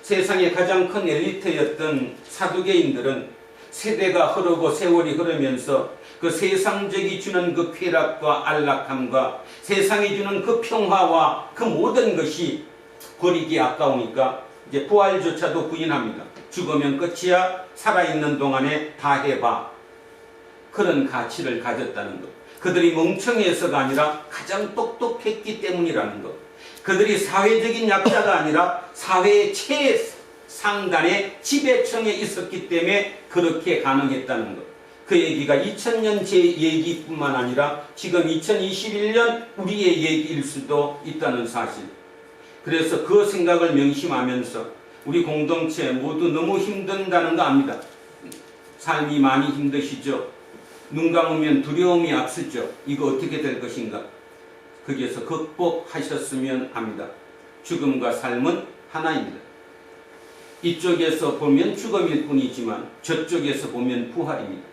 세상의 가장 큰 엘리트였던 사두개인들은 세대가 흐르고 세월이 흐르면서 그 세상적이 주는 그 쾌락과 안락함과 세상이 주는 그 평화와 그 모든 것이 버리기 아까우니까 이제 부활조차도 부인합니다. 죽으면 끝이야. 살아있는 동안에 다 해봐. 그런 가치를 가졌다는 것. 그들이 멍청해서가 아니라 가장 똑똑했기 때문이라는 것. 그들이 사회적인 약자가 아니라 사회의 최상단의 지배층에 있었기 때문에 그렇게 가능했다는 것. 그 얘기가 2000년 제 얘기뿐만 아니라 지금 2021년 우리의 얘기일 수도 있다는 사실. 그래서 그 생각을 명심하면서 우리 공동체 모두 너무 힘든다는 거 압니다. 삶이 많이 힘드시죠? 눈 감으면 두려움이 앞서죠. 이거 어떻게 될 것인가? 거기에서 극복하셨으면 합니다. 죽음과 삶은 하나입니다. 이쪽에서 보면 죽음일 뿐이지만 저쪽에서 보면 부활입니다.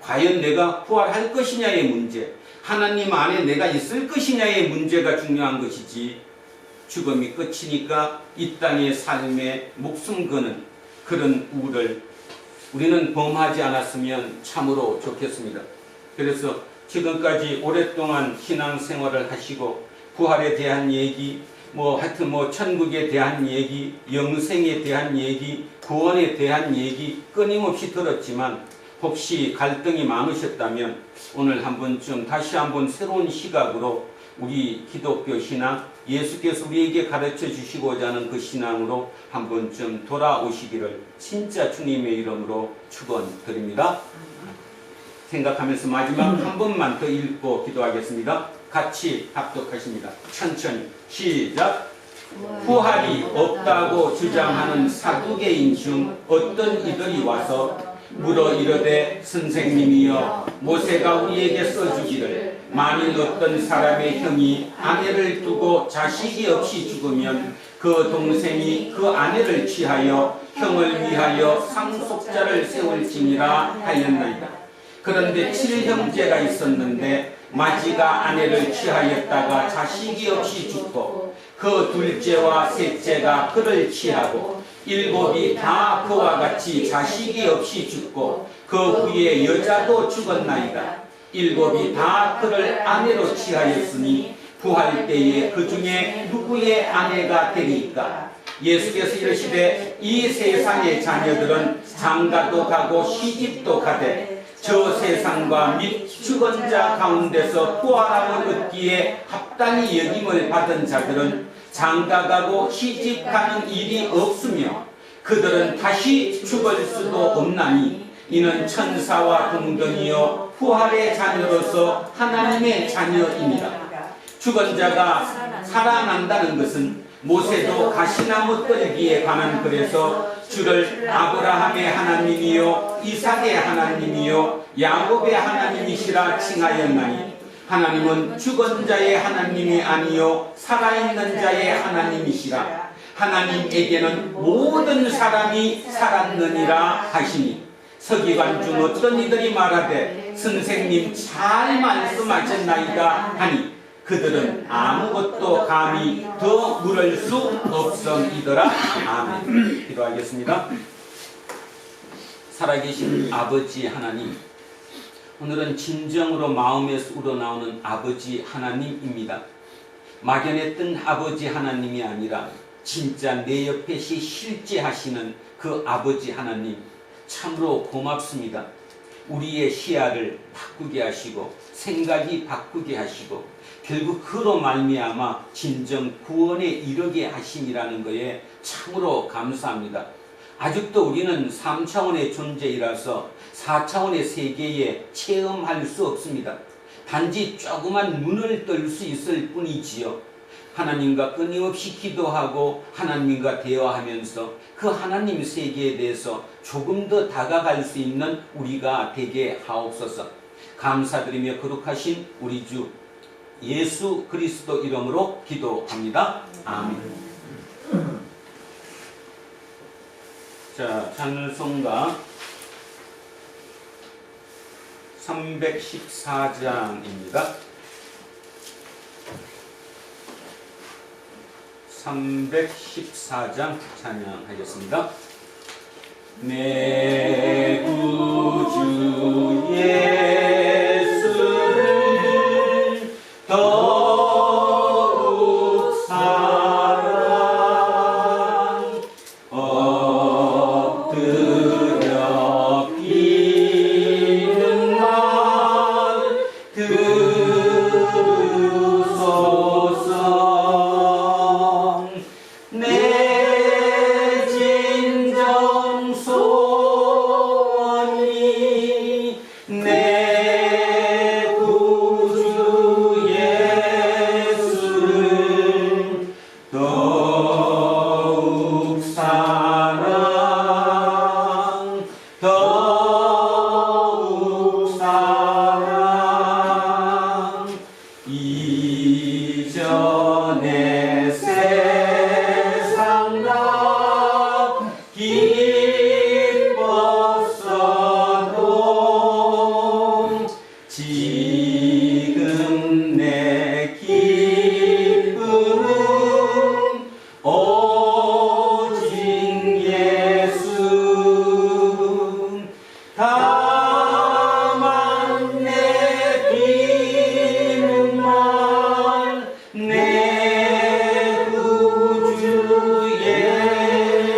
과연 내가 부활할 것이냐의 문제, 하나님 안에 내가 있을 것이냐의 문제가 중요한 것이지 죽음이 끝이니까 이 땅의 삶에 목숨 거는 그런 우를 우리는 범하지 않았으면 참으로 좋겠습니다. 그래서 지금까지 오랫동안 신앙생활을 하시고 부활에 대한 얘기, 하여튼 천국에 대한 얘기, 영생에 대한 얘기, 구원에 대한 얘기 끊임없이 들었지만 혹시 갈등이 많으셨다면 오늘 한 번쯤 다시 한번 새로운 시각으로 우리 기독교 신앙, 예수께서 우리에게 가르쳐 주시고자 하는 그 신앙으로 한 번쯤 돌아오시기를 진짜 주님의 이름으로 축원드립니다. 생각하면서 마지막 한 번만 더 읽고 기도하겠습니다. 같이 합독하십니다. 천천히 시작. 부활이 없다고 주장하는 사두개인 중 어떤 이들이 와서 물어 이르되 선생님이여 모세가 우리에게 써주기를 만일 어떤 사람의 형이 아내를 두고 자식이 없이 죽으면 그 동생이 그 아내를 취하여 형을 위하여 상속자를 세울지니라 하였나이다. 그런데 7형제가 있었는데 마지가 아내를 취하였다가 자식이 없이 죽고 그 둘째와 셋째가 그를 취하고 7이 다 그와 같이 자식이 없이 죽고 그 후에 여자도 죽었나이다. 7이 다 그를 아내로 취하였으니 부활 때에 그 중에 누구의 아내가 되리까? 예수께서 이르시되 이 세상의 자녀들은 장가도 가고 시집도 가되 저 세상과 및 죽은 자 가운데서 부활함을 얻기에 합당히 여김을 받은 자들은 장가가고 시집가는 일이 없으며 그들은 다시 죽을 수도 없나니 이는 천사와 동등이요 부활의 자녀로서 하나님의 자녀입니다. 죽은 자가 살아난다는 것은 모세도 가시나무 떨기에 관한 글에서 주를 아브라함의 하나님이요 이삭의 하나님이요 야곱의 하나님이시라 칭하였나니 하나님은 죽은 자의 하나님이 아니요 살아있는 자의 하나님이시라. 하나님에게는 모든 사람이 살았느니라 하시니 서기관 중 어떤 이들이 말하되 선생님 잘 말씀하셨나이다 하니 그들은 아무것도 감히 더 물을 수 없음이더라. 아멘. 기도하겠습니다. 살아계신 아버지 하나님, 오늘은 진정으로 마음에서 우러나오는 아버지 하나님입니다. 막연했던 아버지 하나님이 아니라 진짜 내 옆에 실제 하시는 그 아버지 하나님, 참으로 고맙습니다. 우리의 시야를 바꾸게 하시고 생각이 바꾸게 하시고 결국 그로 말미암아 진정 구원에 이르게 하심이라는 것에 참으로 감사합니다. 아직도 우리는 3차원의 존재이라서 4차원의 세계에 체험할 수 없습니다. 단지 조그만 눈을 뜰 수 있을 뿐이지요. 하나님과 끊임없이 기도하고 하나님과 대화하면서 그 하나님 세계에 대해서 조금 더 다가갈 수 있는 우리가 되게 하옵소서. 감사드리며 거룩하신 우리 주 예수 그리스도 이름으로 기도합니다. 아멘. 자, 찬송가 314장입니다. 314장 찬양하겠습니다. 내 구주 예수를 더욱 사랑 엎드려 비는 말 들으소서. 내 진정 소원이 내 구주 예수를 더욱 사랑 더욱 사랑 이전에 세상 다 기뻤어도 지금 내 기쁨은 오직 예수. 다만 내 비는 말 내 구주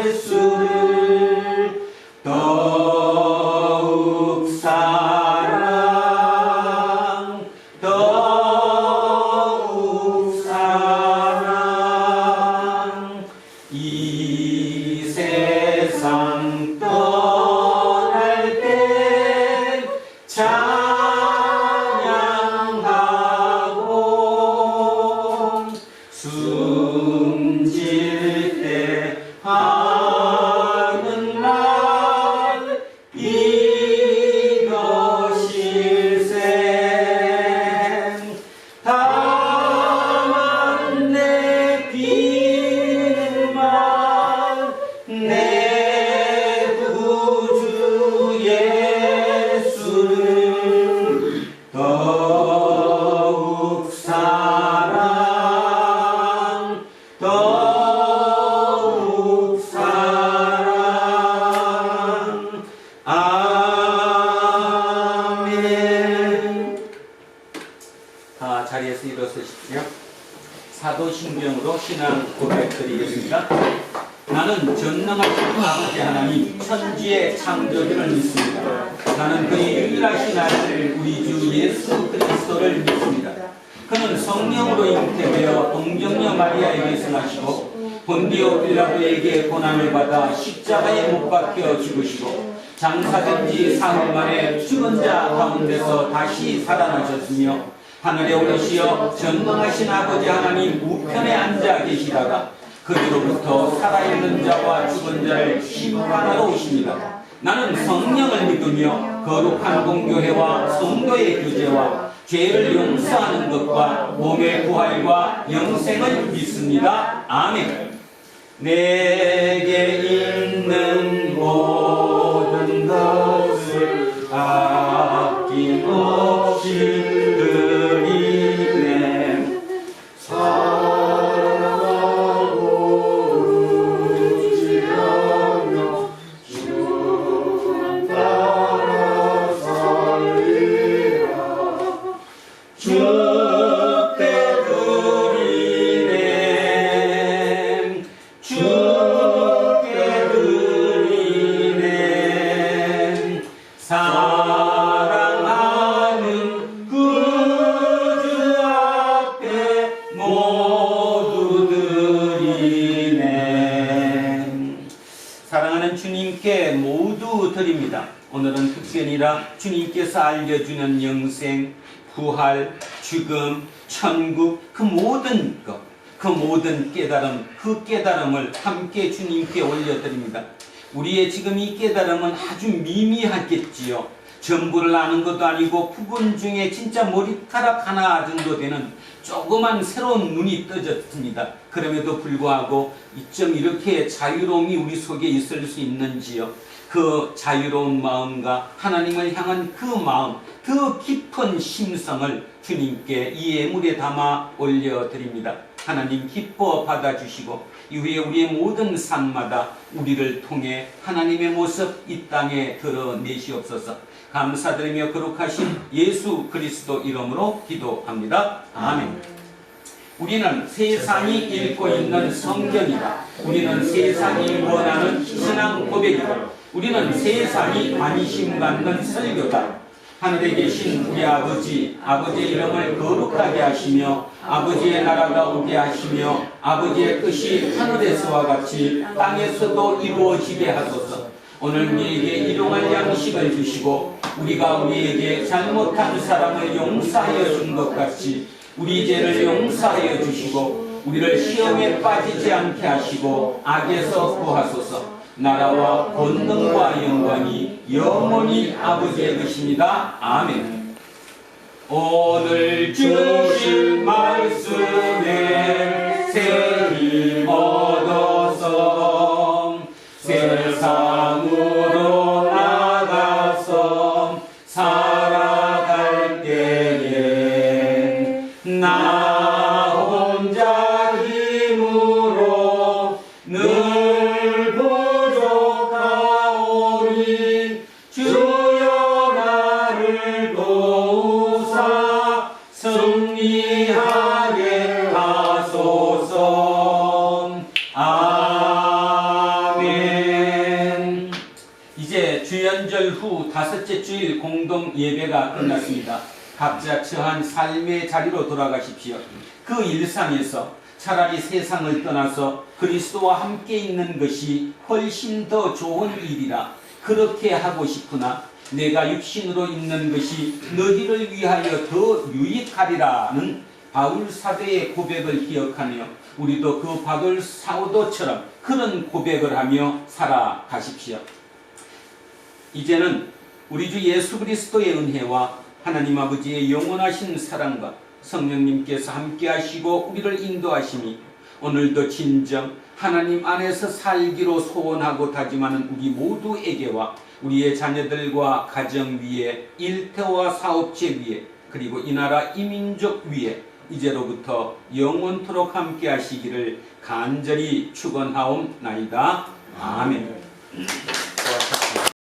예수를 더욱 사랑 더욱 사랑 이 세상 떠날 때 찬양하고 숨질 때 하는 말 이것일세. 다만 내 비는 말 내 구주 예수를 더욱 사랑 더욱 사랑. 아멘. 다 자리에서 일어서십시오. 사도신경으로 신앙 고백드리겠습니다. 나는 전능하신 아버지 하나님 천지의 창조주를 믿습니다. 나는 그의 유일하신 아들 우리 주 예수 그리스도를 믿습니다. 그는 성령으로 잉태되어 동정녀 마리아에게 생하시고 본디오 빌라도에게 고난을 받아 십자가에 못 박혀 죽으시고 장사된 지 사흘 만에 죽은 자 가운데서 다시 살아나셨으며 하늘에 오르시어 전능하신 아버지 하나님 우편에 앉아 계시다가 그리로부터 살아있는 자와 죽은 자를 심판하러 오십니다. 나는 성령을 믿으며 거룩한 공교회와 성도의 교제와 죄를 용서하는 것과 몸의 부활과 영생을 믿습니다. 아멘. 내게 있는 모든 것을 아낌없이 드리네. 사랑하고 의지하며 주만 따라 살리라. 주께 드리네. 주께 드리네. 사랑하는 그 주 앞에 모두 드리네. 사랑하는 주님께 모두 드립니다. 오늘은 특별히라 주님께서 알려주는 영생, 부활, 죽음, 천국, 그 모든 것, 그 모든 깨달음, 그 깨달음을 함께 주님께 올려드립니다. 우리의 지금 이 깨달음은 아주 미미하겠지요. 전부를 아는 것도 아니고 부분 중에 진짜 머리카락 하나 정도 되는 조그만 새로운 눈이 떠졌습니다. 그럼에도 불구하고 이점 이렇게 자유로움이 우리 속에 있을 수 있는지요. 그 자유로운 마음과 하나님을 향한 그 마음, 그 깊은 심성을 주님께 이 예물에 담아 올려드립니다. 하나님 기뻐 받아주시고 이후에 우리의 모든 삶마다 우리를 통해 하나님의 모습 이 땅에 드러내시옵소서. 감사드리며 거룩하신 예수 그리스도 이름으로 기도합니다. 아멘. 우리는 세상이 읽고 있는 성경이다. 우리는 세상이 원하는 신앙 고백이다. 우리는 세상이 관심받는 설교다. 하늘에 계신 우리 아버지, 아버지의 이름을 거룩하게 하시며 아버지의 나라가 오게 하시며 아버지의 뜻이 하늘에서와 같이 땅에서도 이루어지게 하소서. 오늘 우리에게 일용할 양식을 주시고 우리가 우리에게 잘못한 사람을 용서하여 준 것 같이 우리 죄를 용서하여 주시고 우리를 시험에 빠지지 않게 하시고 악에서 구하소서. 나라와 권능과 영광이 영원히 아버지의 것입니다. 아멘. 오늘 주신 말씀에 새 힘 얻어서 세상으로 나가서 살아갈 때에 나 혼자 힘으로 늘 부족하오니 주여 나를 도우사 승리하게 하소서. 아멘. 이제 주연절 후 다섯째 주일 공동 예배가 끝났습니다. 각자 처한 삶의 자리로 돌아가십시오. 그 일상에서 차라리 세상을 떠나서 그리스도와 함께 있는 것이 훨씬 더 좋은 일이라 그렇게 하고 싶으나 내가 육신으로 있는 것이 너희를 위하여 더 유익하리라는 바울 사도의 고백을 기억하며 우리도 그 바울 사도처럼 그런 고백을 하며 살아가십시오. 이제는 우리 주 예수 그리스도의 은혜와 하나님 아버지의 영원하신 사랑과 성령님께서 함께 하시고 우리를 인도하심이 오늘도 진정 하나님 안에서 살기로 소원하고 다짐하는 우리 모두에게와 우리의 자녀들과 가정 위에 일터와 사업체 위에 그리고 이 나라 이 민족 위에 이제로부터 영원토록 함께 하시기를 간절히 축원하옵나이다. 아멘.